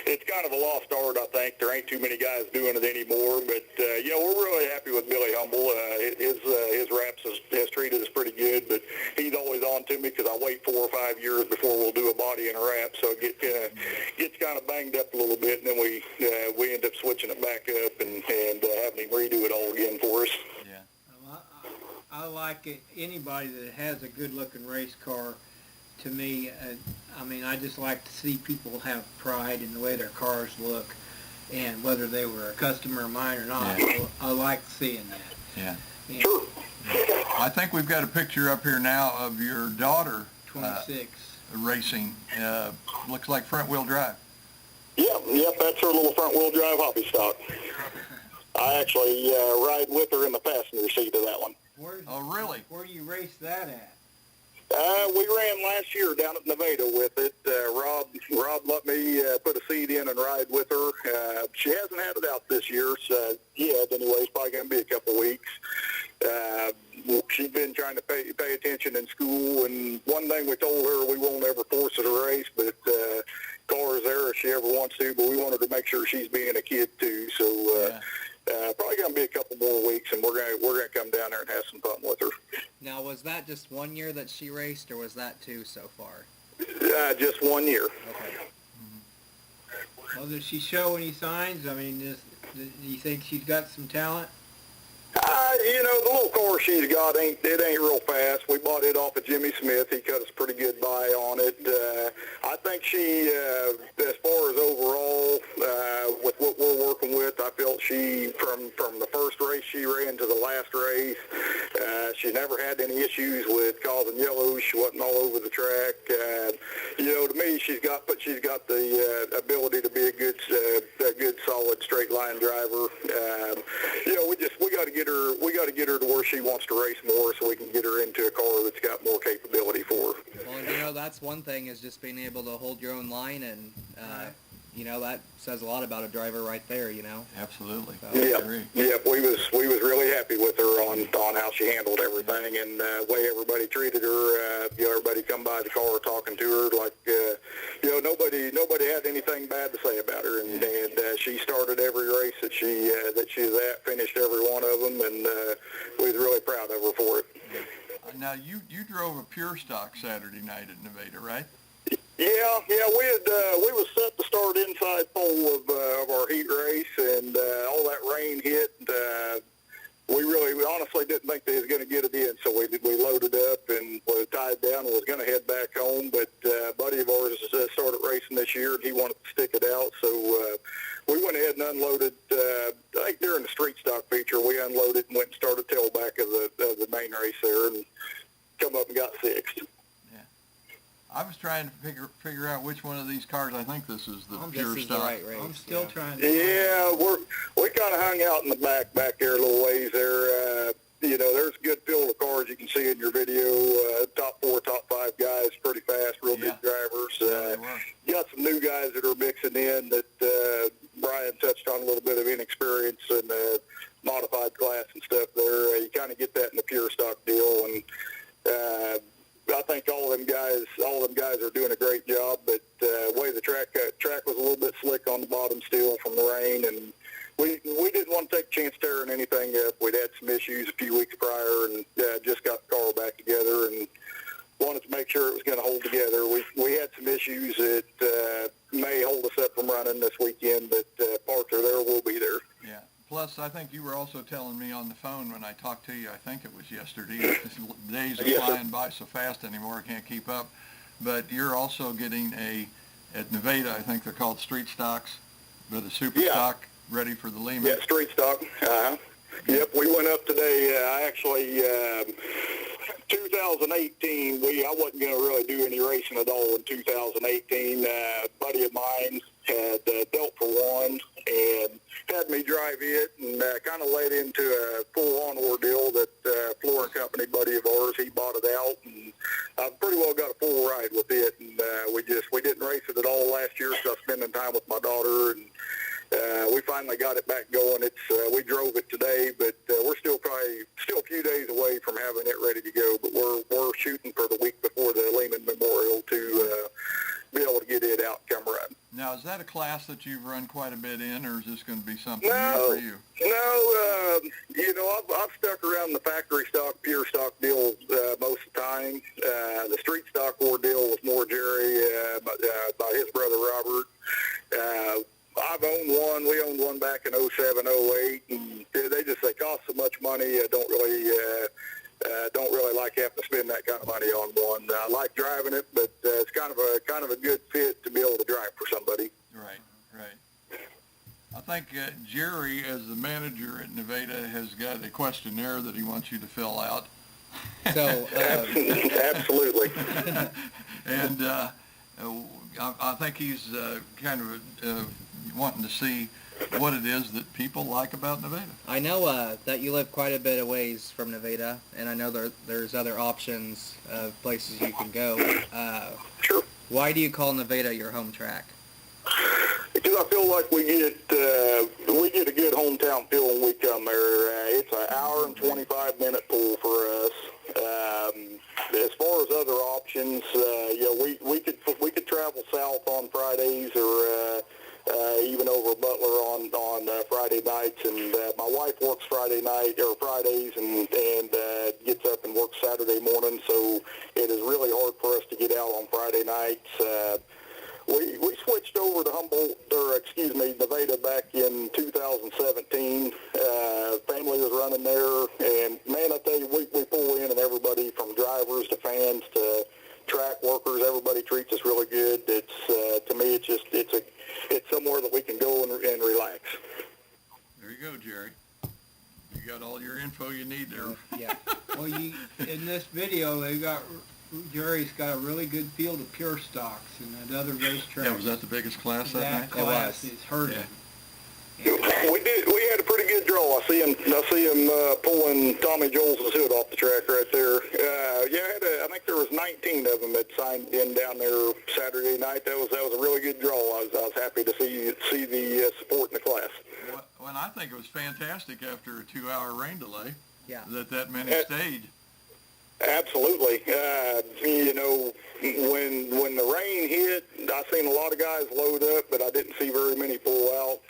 It's kind of a lost art, I think. There ain't too many guys doing it anymore, but we're really happy with Billy Humble. His wraps has treated us pretty good, but he's always on to me because I wait 4 or 5 years before we'll do a body and a wrap, so it gets kind of banged up a little bit, and then we end up switching it back up and having him redo it all again for us. Yeah. I like it. Anybody that has a good-looking race car, to me, I just like to see people have pride in the way their cars look, and whether they were a customer of mine or not. Yeah. I like seeing that. Yeah. And Sure. I think we've got a picture up here now of your daughter 26. racing. Looks like front-wheel drive. Yep, that's her little front-wheel drive hobby stock. I actually ride with her in the passenger seat of that one. Oh, really? Where you race that at? We ran last year down at Nevada with it. Rob let me put a seat in and ride with her. She hasn't had it out this year, so anyway, it's probably going to be a couple of weeks. cars there if she ever wants to, but we wanted to make sure she's being a kid too. So probably gonna be a couple more weeks, and we're gonna come down there and have some fun with her. Now, was that just 1 year that she raced, or was that 2 so far? Just 1 year. Okay. Well, does she show any signs? I mean, do you think she's got some talent? The little car she's got ain't real fast. We bought it off of Jimmy Smith. He cut us a pretty good buy on it. I think she, as far as overall, with what we're working with, I felt she, from the first race she ran to the last race, she never had any issues with causing yellows. She wasn't all over the track. To me, she's got the ability to be a good solid straight line driver. We got to get her to where she wants to race more, so we can get her into a car that's got more capability for her. Well, that's one thing, is just being able to hold your own line, and that says a lot about a driver right there. Absolutely. So, Yeah. We was really happy with her on how she handled everything, and the way everybody treated her. Everybody come by the car talking to her like nobody had anything bad to say about her, and she started every race that she was at, finished every one of them, and we was really proud of her for it. Now, you drove a pure stock Saturday night at Nevada, right? Yeah, we was set to start inside pole of our heat race, and all that rain hit. We honestly didn't think they was going to get it in, so we loaded up and was tied down and was going to head back home. But a buddy of ours started racing this year, and he wanted to stick it out, so we went ahead and unloaded. I think during the street stock feature, we unloaded and went and started tailback of the main race there, and come up and got sixth. I was trying to figure out which one of these cars. I think this is the pure this is stock. the right race. I'm still trying to. Yeah, we kind of hung out in the back there a little ways there. There's a good field of cars you can see in your video. Top 4, top 5 guys, pretty fast, real good drivers. You got some new guys that are mixing in that Brian touched on a little bit of inexperience and modified class and stuff there. You kind of get that in the pure stock deal, and I think all of them guys are doing a great job, but the way the track was a little bit slick on the bottom still from the rain, and we didn't want to take a chance tearing anything up. We'd had some issues a few weeks prior, and just got the car back together, and wanted to make sure it was going to hold together. We had some issues that may hold us up from running this weekend, but parts are there, we'll be there. Yeah. Plus, I think you were also telling me on the phone when I talked to you, I think it was yesterday, days are flying by so fast anymore, I can't keep up, but you're also getting at Nevada, I think they're called street stocks, but a super stock ready for the Lehman. Yeah, street stock. Yep, we went up today. I actually, 2018, I wasn't going to really do any racing at all in 2018. A buddy of mine had dealt for one and had me drive it, and kind of led into a full-on ordeal that Flooring Company buddy of ours, he bought it out, and I pretty well got a full ride with it, and we didn't race it at all last year, so I was spending time with my daughter, and we finally got it back going. We drove it today, but we're still a few days away from having it ready to go, but we're shooting for the week before the Lehman Memorial to be able to get it out and come run. Now, is that a class that you've run quite a bit in, or is this going to be something new for you? No, I've stuck around the factory stock, pure stock deal most of the time. The street stock ordeal was more Jerry, by his brother Robert. I've owned one. We owned one back in 07, 08, and they cost so much money. I don't really like having to spend that kind of money on one. I like driving it, but it's kind of a good fit to be able to drive for somebody. Right. I think Jerry, as the manager at Nevada, has got a questionnaire that he wants you to fill out. So, absolutely. And I think he's kind of wanting to see what it is that people like about Nevada. I know that you live quite a bit of ways from Nevada, and I know there's other options of places you can go. Sure. Why do you call Nevada your home track? Because I feel like we get a good hometown feel when we come there. It's an hour and 25-minute pull for us. as far as other options, we could travel south on Fridays or even over Butler on Friday nights. And my wife works Fridays and gets up and works Saturday morning, so it is really hard for us to get out on Friday nights. We switched over to Nevada back in 2017. Family was running there, and man, I tell you, we pull in, and everybody from drivers to fans to track workers, everybody treats us really good. It's to me, it's somewhere that we can go and relax. There you go, Jerry. You got all your info you need there. Yeah. Well, in this video, Jerry's got a really good field of pure stocks and that other racetrack. Yeah, was that the biggest class that That night? class is hurting. We had a pretty good draw. I see him pulling Tommy Joel's hood off the track right there. I think there was 19 of them that signed in down there Saturday night. That was a really good draw. I was happy to see the support in the class. Well, I think it was fantastic after a 2-hour rain delay. Yeah. That many stayed. Absolutely. When the rain hit, I seen a lot of guys load up, but I didn't see very many pull out.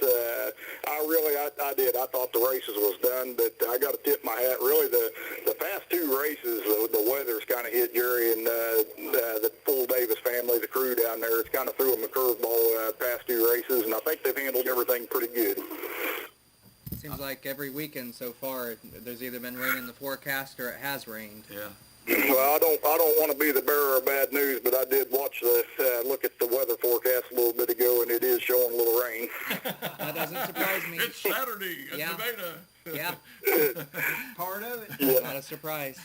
I did. I thought the races was done, but I got to tip my hat. Really, the past two races, the weather's kind of hit Jerry and the full Davis family, the crew down there. It's kind of threw them a curveball past two races, and I think they've handled everything pretty good. Seems like every weekend so far, there's either been rain in the forecast or it has rained. Yeah. Well, I don't want to be the bearer of bad news, but I did look at the weather forecast a little bit ago, and it is showing a little rain. That doesn't surprise me. It's Saturday in Yeah. Nevada. Yeah, Part of it. Yeah. not a surprise.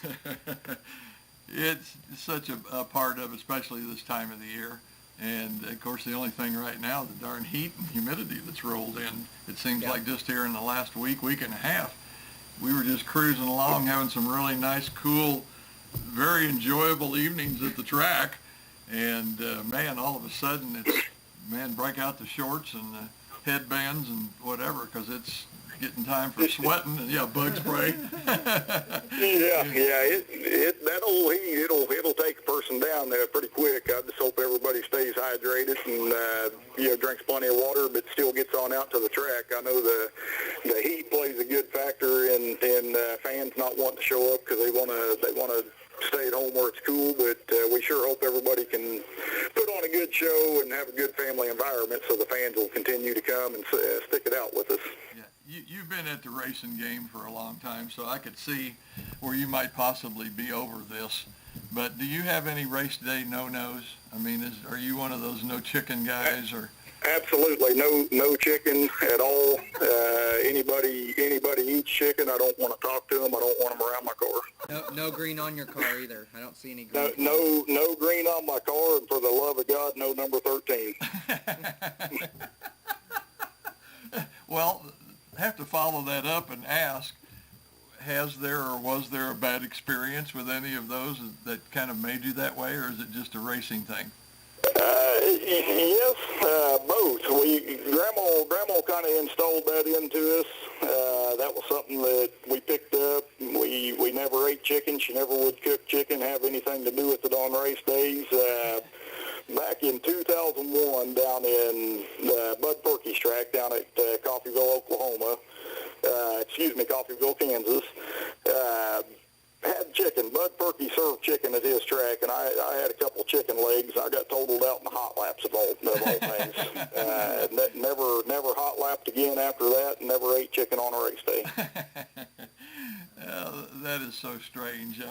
It's such a part of, especially this time of the year. And, of course, the only thing right now, the darn heat and humidity that's rolled in. It seems like just here in the last week and a half, we were just cruising along, having some really nice, cool, very enjoyable evenings at the track. And, man, all of a sudden break out the shorts and the headbands and whatever, because it's getting time for sweating and, bug spray. That old heat, it'll take a person down there pretty quick. I just hope everybody stays hydrated and drinks plenty of water, but still gets on out to the track. I know the heat plays a good factor in fans not wanting to show up because they want to stay at home where it's cool, but we sure hope everybody can put on a good show and have a good family environment so the fans will continue to come and stick it out with us. Yeah. You've been at the racing game for a long time, so I could see where you might possibly be over this. But do you have any race day no-nos? I mean, are you one of those no chicken guys, or? Absolutely, no chicken at all. Anybody eats chicken, I don't want to talk to them. I don't want them around my car. No green on your car either. I don't see any green. No green on my car, and for the love of God, no number 13. Well, have to follow that up and ask, has there or was there a bad experience with any of those that kind of made you that way, or is it just a racing thing? Yes, both. Grandma kind of installed that into us. That was something that we picked up. We never ate chicken. She never would cook chicken, have anything to do with it on race days. Back in 2001, down in Bud Perky's track down at Coffeyville, Coffeyville, Kansas, had chicken. Bud Perky served chicken at his track, and I had a couple chicken legs. I got totaled out in the hot laps of all things. Never hot lapped again after that, and never ate chicken on a race day. That is so strange.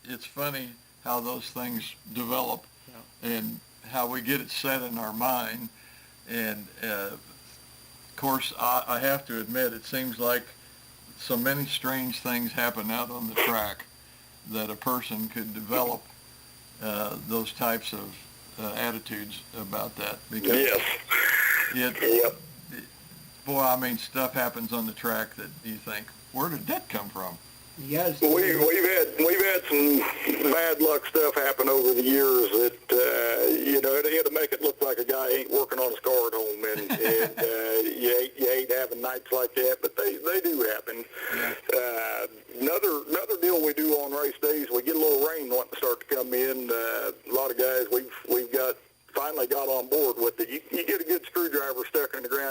It's funny how those things develop and how we get it set in our mind. And, of course, I have to admit, it seems like so many strange things happen out on the track that a person could develop those types of attitudes about that. Because boy, I mean, stuff happens on the track that you think, where did that come from? Yes. We've had some bad luck stuff happen over the years that it'll make it look like a guy ain't working on his car at home, and you hate having nights like that, but they do happen. Yeah. Another deal we do on race days, we get a little rain wanting to start to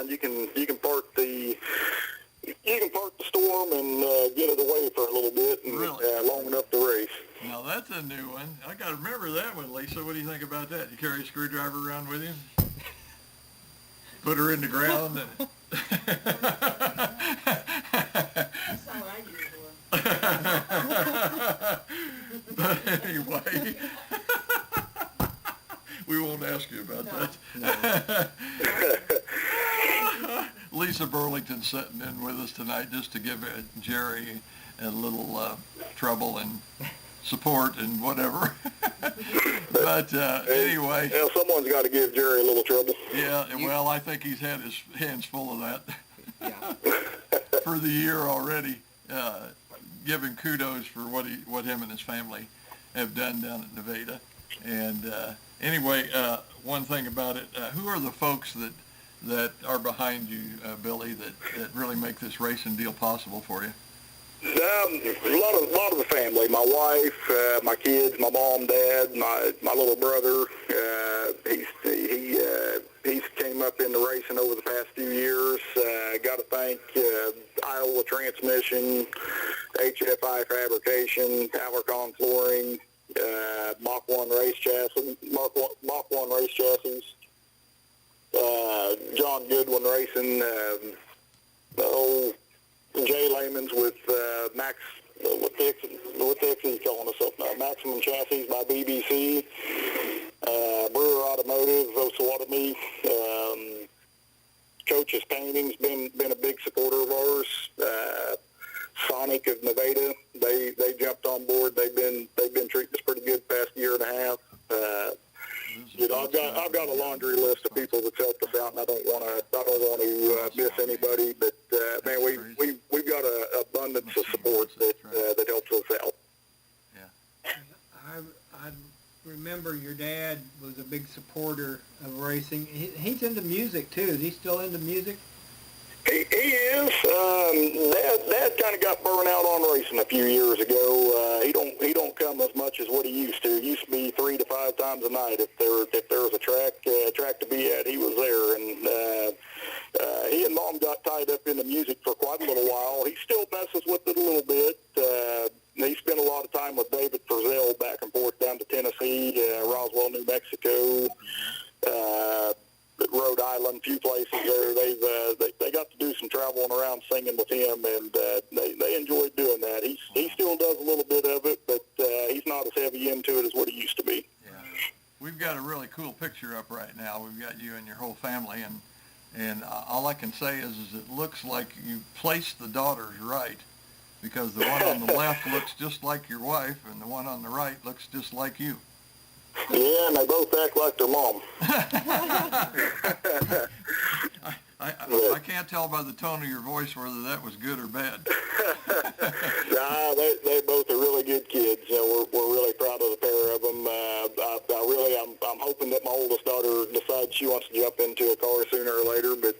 you can park the storm and get it away for a little bit, and Really? long enough to race. Now that's a new one. I got to remember that one, Lisa. What do you think about that? You carry a screwdriver around with you? Put her in the ground? And That's not what I use it for. But anyway, we won't ask you about that. Lisa Burlington sitting in with us tonight just to give Jerry a little trouble and support and whatever. But anyway. Yeah, someone's got to give Jerry a little trouble. Yeah, well, I think he's had his hands full of that Yeah. for the year already. Giving kudos for what him and his family have done down at Nevada. And anyway, one thing about it, who are the folks that are behind you, Billy, that really make this racing deal possible for you? A lot of the family. My wife, my kids, my mom, dad, my little brother. He's came up into racing over the past few years. Got to thank Iowa Transmission, HFI Fabrication, Alarcon Flooring, Mach 1 Race Chassis, John Goodwin Racing, Jay Lehman's with Max, what the heck is he calling himself now? Maximum Chassis by BBC, Brewer Automotive, Osawatomie, Coach's Painting's been a big supporter of ours. Sonic of Nevada, they jumped on board. They've been treating us pretty good the past year and a half. I've got a laundry list of people that's helped us out, and I don't want to miss anybody. But man, we've got an abundance of support that helps us out. Yeah. I remember your dad was a big supporter of racing. He's into music too. Is he still into music? He is. Dad kind of got burned out on racing a few years ago. He don't come as much as what he used to. It used to be 3 to 5 times a night. If there was a track to be at, he was there. And he and Mom got tied up in the music for quite a little while. He still messes with it a little bit. He spent a lot of time with David Frizzell back and forth down to Tennessee, Roswell, New Mexico. Rhode Island, a few places there. They got to do some traveling around singing with him, and they enjoyed doing that. He still does a little bit of it, but he's not as heavy into it as what he used to be. Yeah. We've got a really cool picture up right now. We've got you and your whole family, and all I can say is it looks like you placed the daughters right, because the one on the left looks just like your wife, and the one on the right looks just like you. Yeah, and they both act like their mom. I can't tell by the tone of your voice whether that was good or bad. Nah, they both are really good kids. We're really proud of the pair of them. I'm hoping that my oldest daughter decides she wants to jump into a car sooner or later, but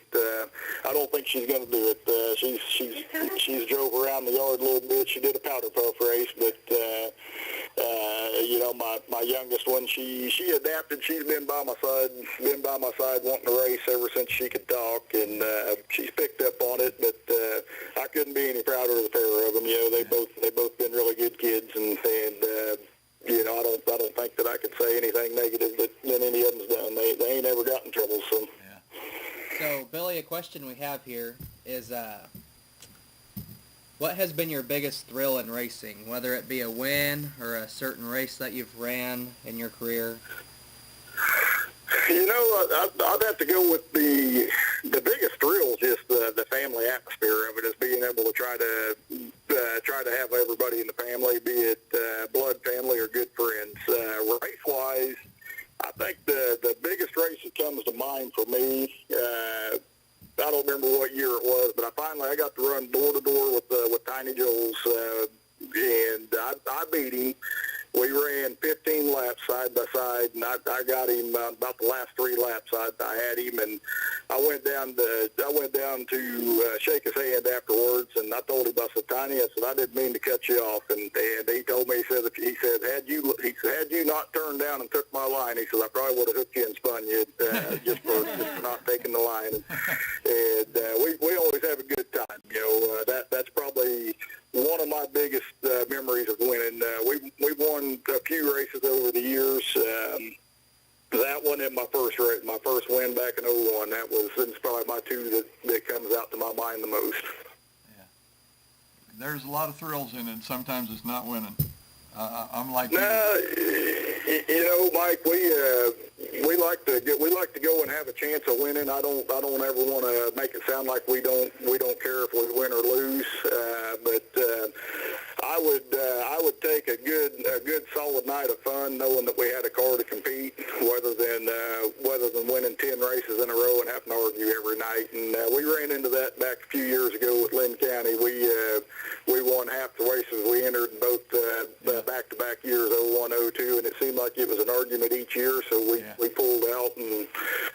I don't think she's going to do it. She's drove around the yard a little bit. She did a powder puff race, but my youngest one, she adapted. She's been by my side wanting to race ever since she could talk, and she's picked up on it. But I couldn't be any prouder of the pair of them. They both been really good kids, and I don't think that I could say anything negative that any of them's done. They ain't ever got in trouble. So. Yeah. So Billy, a question we have here is, what has been your biggest thrill in racing, whether it be a win or a certain race that you've ran in your career? I'd have to go with the biggest thrill is just the family atmosphere of it, is being able to try to have everybody in the family, be it blood family or good friends. Race-wise, I think the biggest race that comes to mind for me, I don't remember what year it was, but I got to run door to door with Tiny Joel's, and I beat him. we ran 15 laps side by side, and I got him about the last 3 laps. I had him, and I went down to shake his hand afterwards, and I told him, I said, Tiny, I said, I didn't mean to cut you off, and he told me, he said, had you not turned down and took my line, he said, I probably would have hooked you and spun you just for not taking the line. And we always have a good time. That's probably one of my biggest memories of winning. We've won a few races over the years. That one in my first win back in '01. That's probably my 2 that comes out to my mind the most. Yeah. There's a lot of thrills in it. Sometimes it's not winning. I'm like you. Mike, we like to go and have a chance of winning. I don't ever want to make it sound like we don't care if we win or lose. But I would take a good solid night of fun knowing that we had a car to compete, rather than winning 10 races in a row and having to argue every night. And we ran into that back a few years ago with Lynn County. We won half the races we entered in both back-to-back years, '01, '02, and it seemed like it was an argument each year. So we pulled out and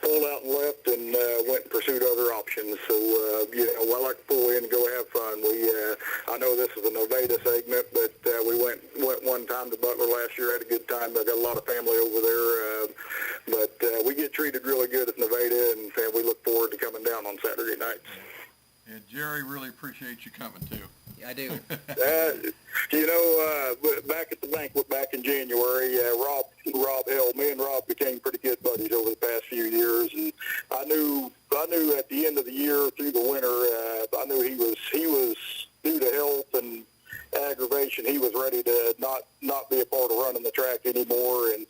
left and went and pursued other options. So I like to pull in and go have fun. I know this is a Nevada segment, but we went one time to Butler last year, had a good time. I got a lot of family over there, but we get treated really good at Nevada, and we look forward to coming down on Saturday nights. Yeah, Jerry, really appreciate you coming too. Yeah, I do. Back at the banquet back in January, Rob Hill, me and Rob became pretty good buddies over the past few years, and I knew at the end of the year through the winter, I knew he was due to health and aggravation, he was ready to not be a part of running the track anymore, and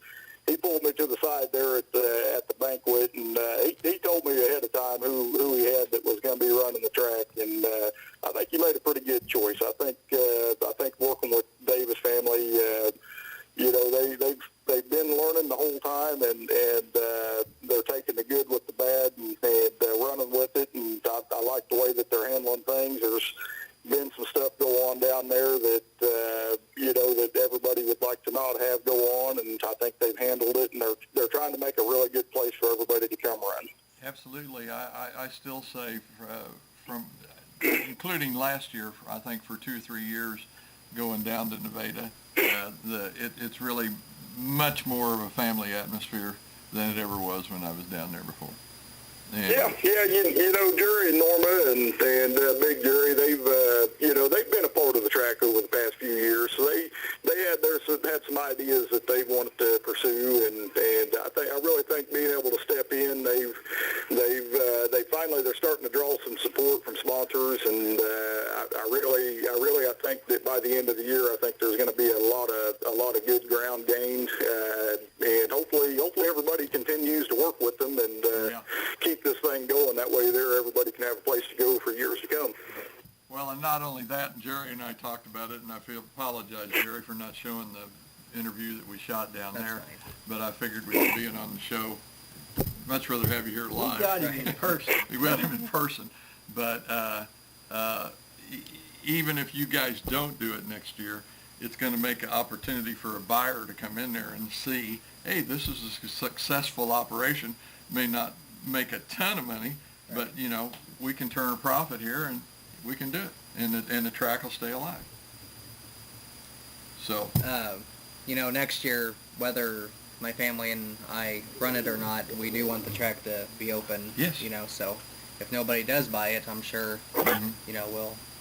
he pulled me to the side there at the banquet, and he told me ahead of time who he had that was going to be running the track, and I think he made a pretty good choice. I think working with Davis family, they've been learning the whole time, and they're taking the good with the bad and running with it, and I like the way that they're handling things. There's been some stuff go on down there that that everybody would like to not have go on, and I think they've handled it, and they're trying to make a really good place for everybody to come run. Absolutely. I still say from including last year, I think for 2 or 3 years going down to Nevada, it's really much more of a family atmosphere than it ever was when I was down there before. And Jerry and Norma and Big Jerry, they've been a part of the track over the past few years, so they had some ideas that they wanted to pursue, and I really think being able to step in, they're starting to draw some support from sponsors, and I think that by the end of the year, I think there's going to be a lot of good ground gained, and hopefully everybody continues to work with them and keep this thing going. That way everybody can have a place to go for years to come. Well, and not only that, Jerry and I talked about it, and I apologize, Jerry, for not showing the interview that we shot down there. Fine. But I figured with you being on the show, much rather have you here live. We got him in person. We got him in person. But even if you guys don't do it next year, it's going to make an opportunity for a buyer to come in there and see, hey, this is a successful operation. May not make a ton of money, but we can turn a profit here, and we can do it, and the track will stay alive. So next year, whether my family and I run it or not, we do want the track to be open. Yes. So if nobody does buy it, I'm sure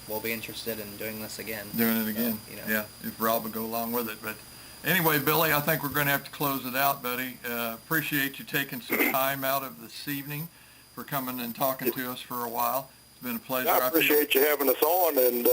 we'll be interested in doing this again. Doing it again. Yeah, if Rob would go along with it. But anyway, Billy, I think we're going to have to close it out, buddy. Appreciate you taking some time out of this evening for coming and talking to us for a while. It's been a pleasure. I appreciate you having us on, and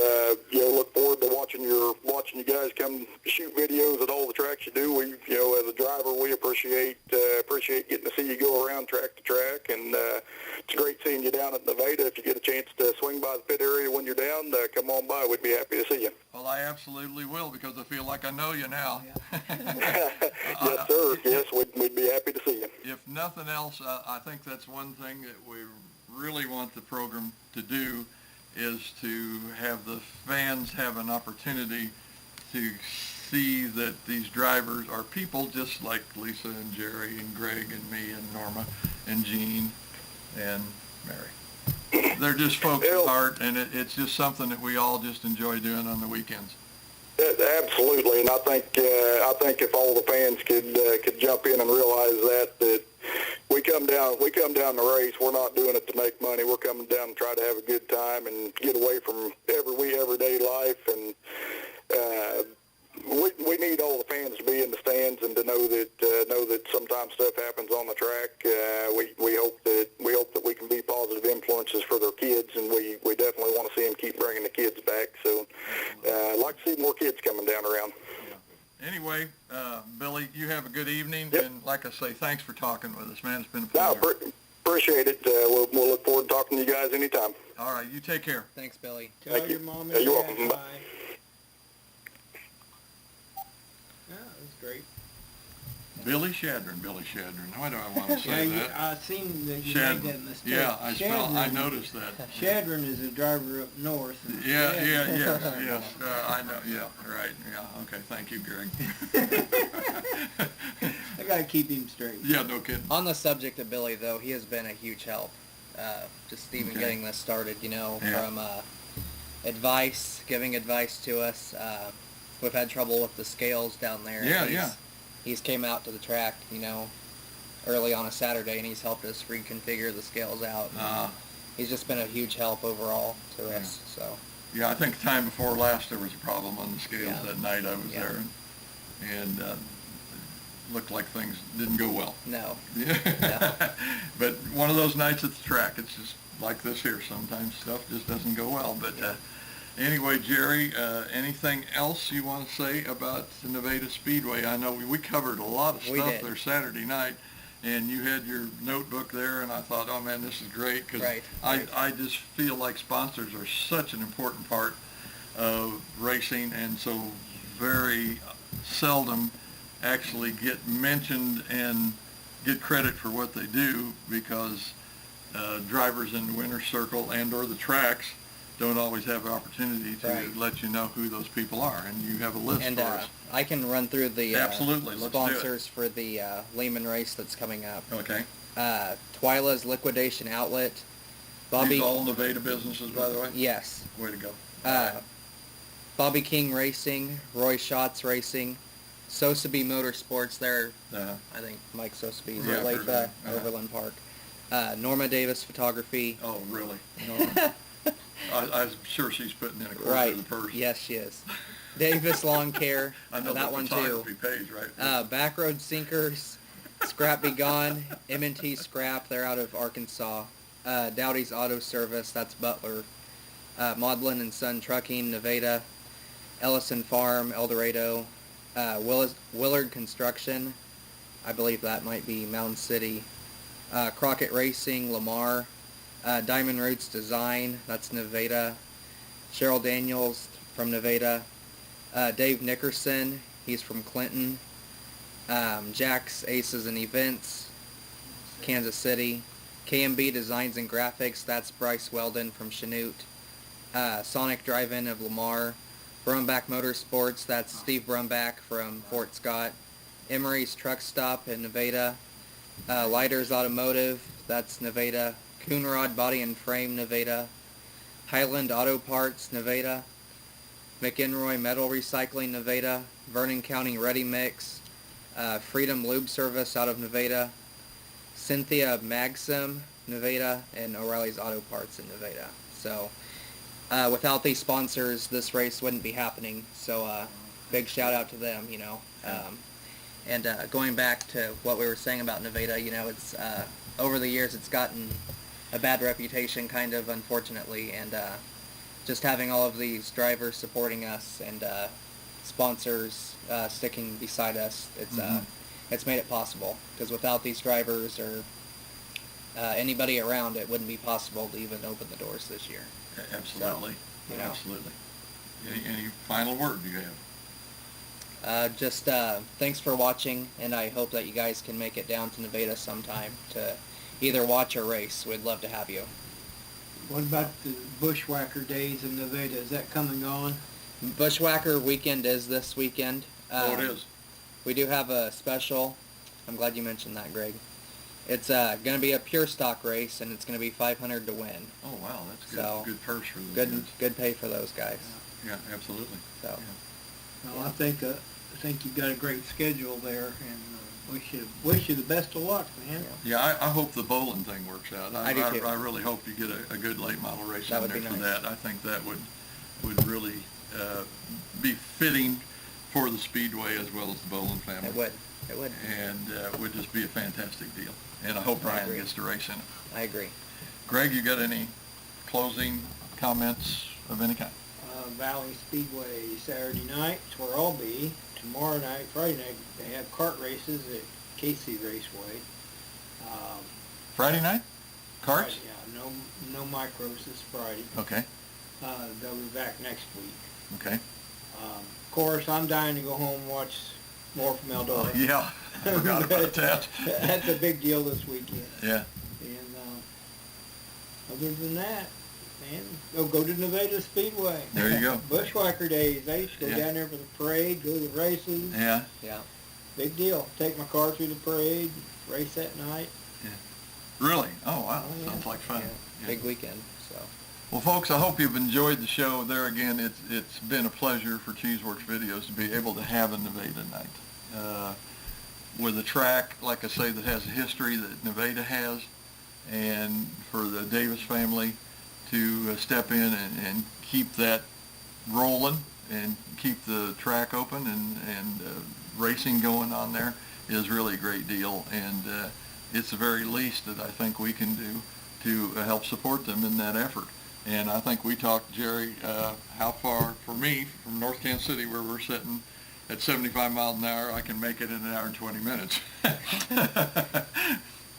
look forward to watching you guys come shoot videos at all the tracks you do. We, as a driver, we appreciate getting to see you go around track to track, and it's great seeing you down at Nevada. If you get a chance to swing by the pit area when you're down, come on by. We'd be happy to see you. Well, I absolutely will, because I feel like I know you now. Yes, sir. Yes, we'd be happy to see you. If nothing else, I think that's one thing that we really want the program to do, is to have the fans have an opportunity to see that these drivers are people just like Lisa and Jerry and Greg and me and Norma and Jean and Mary. They're just folks at heart, and it's just something that we all just enjoy doing on the weekends. Absolutely, and I think if all the fans could jump in and realize that we come down the race, we're not doing it to make money. We're coming down to try to have a good time and get away from everyday life, and we need all the fans to be in the stands and to know that sometimes stuff happens on the track. We hope that we can be positive influences for their kids, and we definitely want to see them keep bringing the kids back. So I'd like to see more kids coming down around. Anyway, Billy, you have a good evening, Yep. And like I say, thanks for talking with us, man. It's been a No, pleasure. appreciate it. We'll look forward to talking to you guys anytime. All right, you take care. Thanks, Billy. Tell Thank your you. mom Yeah, and you're dad welcome. hi. Yeah, that's great. Billy Shadron. Why do I want to say that? I seen that you Shadron. made that mistake. Yeah, I noticed that. Shadron is a driver up north. and Yeah, Shadron- yes, I know, yeah, right, yeah, okay, thank you, Greg. I gotta keep him straight. Yeah, no kidding. On the subject of Billy, though, he has been a huge help. Just even Okay. getting this started, Yeah. from giving advice to us. We've had trouble with the scales down there. Yeah. He's came out to the track, early on a Saturday, and he's helped us reconfigure the scales out. He's just been a huge help overall to us. So. Yeah, I think the time before last there was a problem on the scales Yeah. that night I was Yeah. there, and looked like things didn't go well. No. Yeah. But one of those nights at the track, it's just like this here. Sometimes stuff just doesn't go well. But anyway, Jerry, anything else you want to say about the Nevada Speedway? I know we covered a lot of We stuff did. there Saturday night, and you had your notebook there, and I thought, oh man, this is great, because Right. I just feel like sponsors are such an important part of racing, and so very seldom actually get mentioned and get credit for what they do, because drivers in the winner's circle and or the tracks don't always have the opportunity to Right. let you know who those people are, and you have a list And for us. I can run through the Absolutely, let's do it. sponsors for the Lehman race that's coming up. Okay. Twyla's Liquidation Outlet. Bobby. These all Nevada businesses, by the way? Yes. Way to go. Bobby King Racing, Roy Schatz Racing, Sosaby Motorsports. There, I think Mike Sosaby's Yeah, at Lake heard that. Overland Park. Norma Davis Photography. Oh, really? No. I'm sure she's putting in a quarter Right. of the purse. Yes, she is. Davis Lawn Care. I know that one too. photography pays, right? Backroad Sinkers, Scrap Be Gone, M&T Scrap, they're out of Arkansas. Dowdy's Auto Service, that's Butler. Maudlin and Son Trucking, Nevada. Ellison Farm, El Dorado. Willard Construction, I believe that might be Mound City. Crockett Racing, Lamar. Diamond Roots Design, that's Nevada. Cheryl Daniels from Nevada. Dave Nickerson, he's from Clinton. Jack's Aces and Events, Kansas City. KMB Designs and Graphics, that's Bryce Weldon from Chanute. Sonic Drive-In of Lamar. Brumback Motorsports, that's Steve Brumback from Fort Scott. Emery's Truck Stop in Nevada. Lighters Automotive, that's Nevada. Coonrod Body and Frame, Nevada. Highland Auto Parts, Nevada. McEnroy Metal Recycling, Nevada. Vernon County Ready Mix. Freedom Lube Service out of Nevada. Cynthia Maxim, Nevada. And O'Reilly's Auto Parts in Nevada. So, without these sponsors, this race wouldn't be happening. So, big shout out to them, And going back to what we were saying about Nevada, it's over the years it's gotten a bad reputation, kind of, unfortunately, and just having all of these drivers supporting us and sponsors sticking beside us, it's made it possible. Because without these drivers or anybody around, it wouldn't be possible to even open the doors this year. Absolutely. So, Absolutely. Any final word do you have? Just thanks for watching, and I hope that you guys can make it down to Nevada sometime to either watch or race. We'd love to have you. What about the Bushwhacker Days in Nevada? Is that coming on? Bushwhacker weekend is this weekend. Oh, it is. We do have a special. I'm glad you mentioned that, Greg. It's going to be a pure stock race, and it's going to be $500 to win. Oh, wow, that's good. So, Good purse for the kids. Good pay for those guys. Yeah, absolutely. So, Well, I think you've got a great schedule there, and wish you the best of luck, man. Yeah, I hope the bowling thing works out. I do too. I really hope you get a good late model race That on would there be for nice. that. I think that would really be fitting for the Speedway as well as the bowling family. it would. It would. And would just be a fantastic deal. And I hope I Ryan agree. gets to race in it. I agree. Greg, you got any closing comments of any kind? Valley Speedway Saturday night, that's where I'll be. Tomorrow night, Friday night, they have kart races at KC Raceway. Friday night? Carts? Friday, yeah, no micros this Friday. Okay, They'll be back next week. okay. Of course, I'm dying to go home and watch more from Eldora. Yeah, I forgot about that. That's a big deal this weekend. Yeah. And other than that, man, go to Nevada Speedway. There you go. Bushwhacker days. I used to go Yeah. down there for the parade, go to the races. Yeah. Yeah. Big deal. Take my car through the parade, race that night. Really? Oh, wow. Oh, yeah. Sounds like fun. Yeah. Yeah. Big weekend. So. Well, folks, I hope you've enjoyed the show. There again, it's been a pleasure for Cheeseworks Videos to be able to have a Nevada night. With a track, like I say, that has a history that Nevada has, and for the Davis family to step in and keep that rolling and keep the track open and racing going on there is really a great deal. And it's the very least that I think we can do to help support them in that effort. And I think we talked, Jerry, how far, for me, from North Kansas City, where we're sitting at 75 miles an hour, I can make it in an hour and 20 minutes.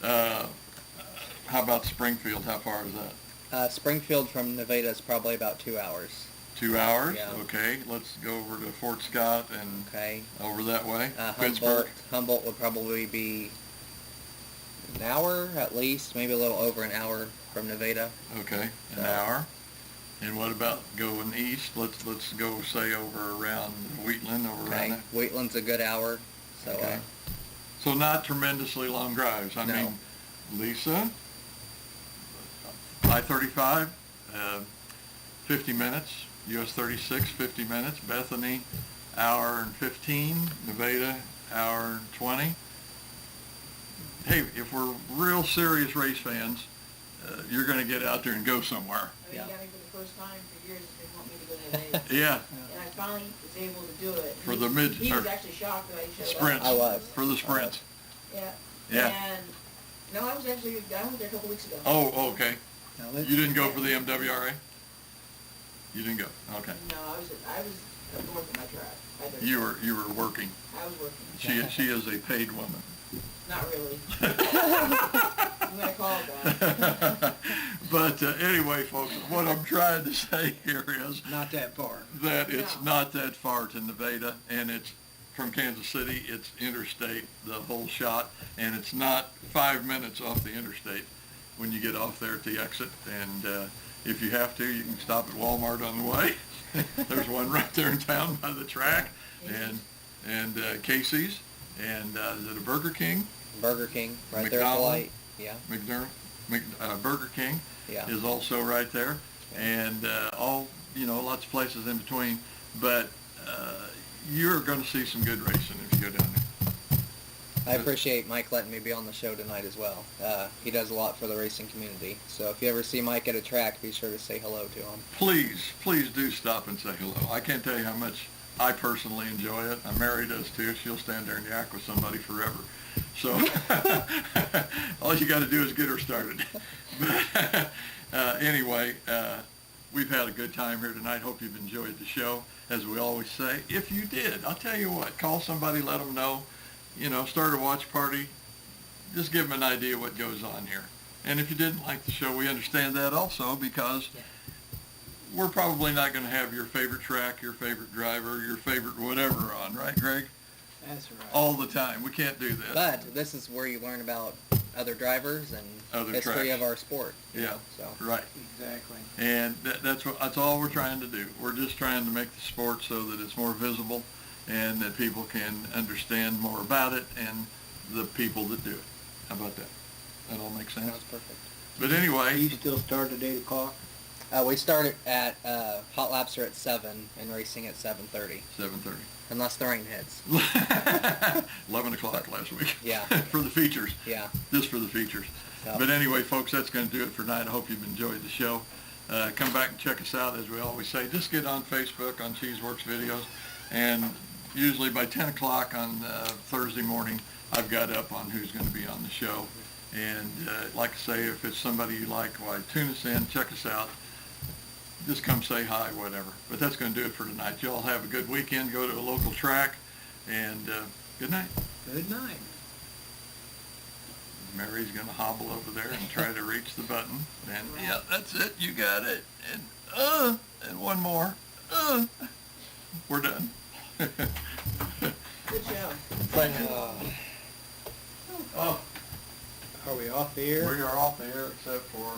How about Springfield? How far is that? Springfield from Nevada is probably about 2 hours. 2 hours? Yeah. Okay, let's go over to Fort Scott and Okay. over that way. Humboldt. Humboldt would probably be an hour at least, maybe a little over an hour from Nevada. Okay, an So- hour. And what about going east? Let's go, say, over around Wheatland, over around Okay. there. Wheatland's a good hour. So Okay. So not tremendously long drives. I No. mean, Lisa, I-35, 50 minutes. US 36, 50 minutes. Bethany, hour and 15. Nevada, hour and 20. Hey, if we're real serious race fans, you're going to get out there and go somewhere. I mean, Yeah. you got me for the first time for years, they want me to go to Vegas. Yeah, And I finally was able to do it. For the mid- He was or actually shocked that I showed sprints. up. I was. for the sprints. Yeah. Yeah. And, no, I was there a couple weeks ago. Oh, okay. Now, let's- You didn't go for the MWRA? You didn't go. Okay. No, I was working my track. You were working. I was working. She is a paid woman. Not really. I'm gonna call it that. But anyway, folks, what I'm trying to say here is Not that far. that it's No. not that far to Nevada, and it's from Kansas City. It's interstate, the whole shot, and it's not 5 minutes off the interstate when you get off there at the exit. And if you have to, you can stop at Walmart on the way. There's one right there in town by the track, and Casey's, and is it a Burger King? Burger King, right there at the McDonald's? light. Yeah. Burger King Yeah. is also right there, and all, lots of places in between. But you're going to see some good racing if you go down there. I appreciate Mike letting me be on the show tonight as well. He does a lot for the racing community. So if you ever see Mike at a track, be sure to say hello to him. Please do stop and say hello. I can't tell you how much I personally enjoy it. Mary does too. She'll stand there and yak with somebody forever. So all you got to do is get her started. But anyway, we've had a good time here tonight. Hope you've enjoyed the show. As we always say, if you did, I'll tell you what, call somebody, let them know, start a watch party. Just give them an idea what goes on here. And if you didn't like the show, we understand that also, because we're probably not going to have your favorite track, your favorite driver, your favorite whatever on, right, Greg? That's right. All the time. We can't do that. But this is where you learn about other drivers and Other history tracks. of our sport. Yeah, So right. Exactly. And that's all we're trying to do. We're just trying to make the sport so that it's more visible and that people can understand more about it and the people that do it. How about that? That all makes sense? Sounds perfect. But anyway, You still start at 8 o'clock? We start at, hot laps are at 7 and racing at 7:30. 7:30. Unless the rain hits. 11 o'clock last week. Yeah. For the features. Yeah. Just for the features. So. But anyway, folks, that's going to do it for tonight. I hope you've enjoyed the show. Come back and check us out, as we always say. Just get on Facebook, on Cheeseworks Videos, and usually by 10 o'clock on Thursday morning, I've got up on who's going to be on the show. And like I say, if it's somebody you like, why, tune us in, check us out. Just come say hi, whatever. But that's going to do it for tonight. You all have a good weekend. Go to a local track, and good night. Good night. Mary's going to hobble over there and try to reach the button. And yeah, that's it. You got it. And one more. We're done. Good job. Oh, Are we off the air? we are off the air except for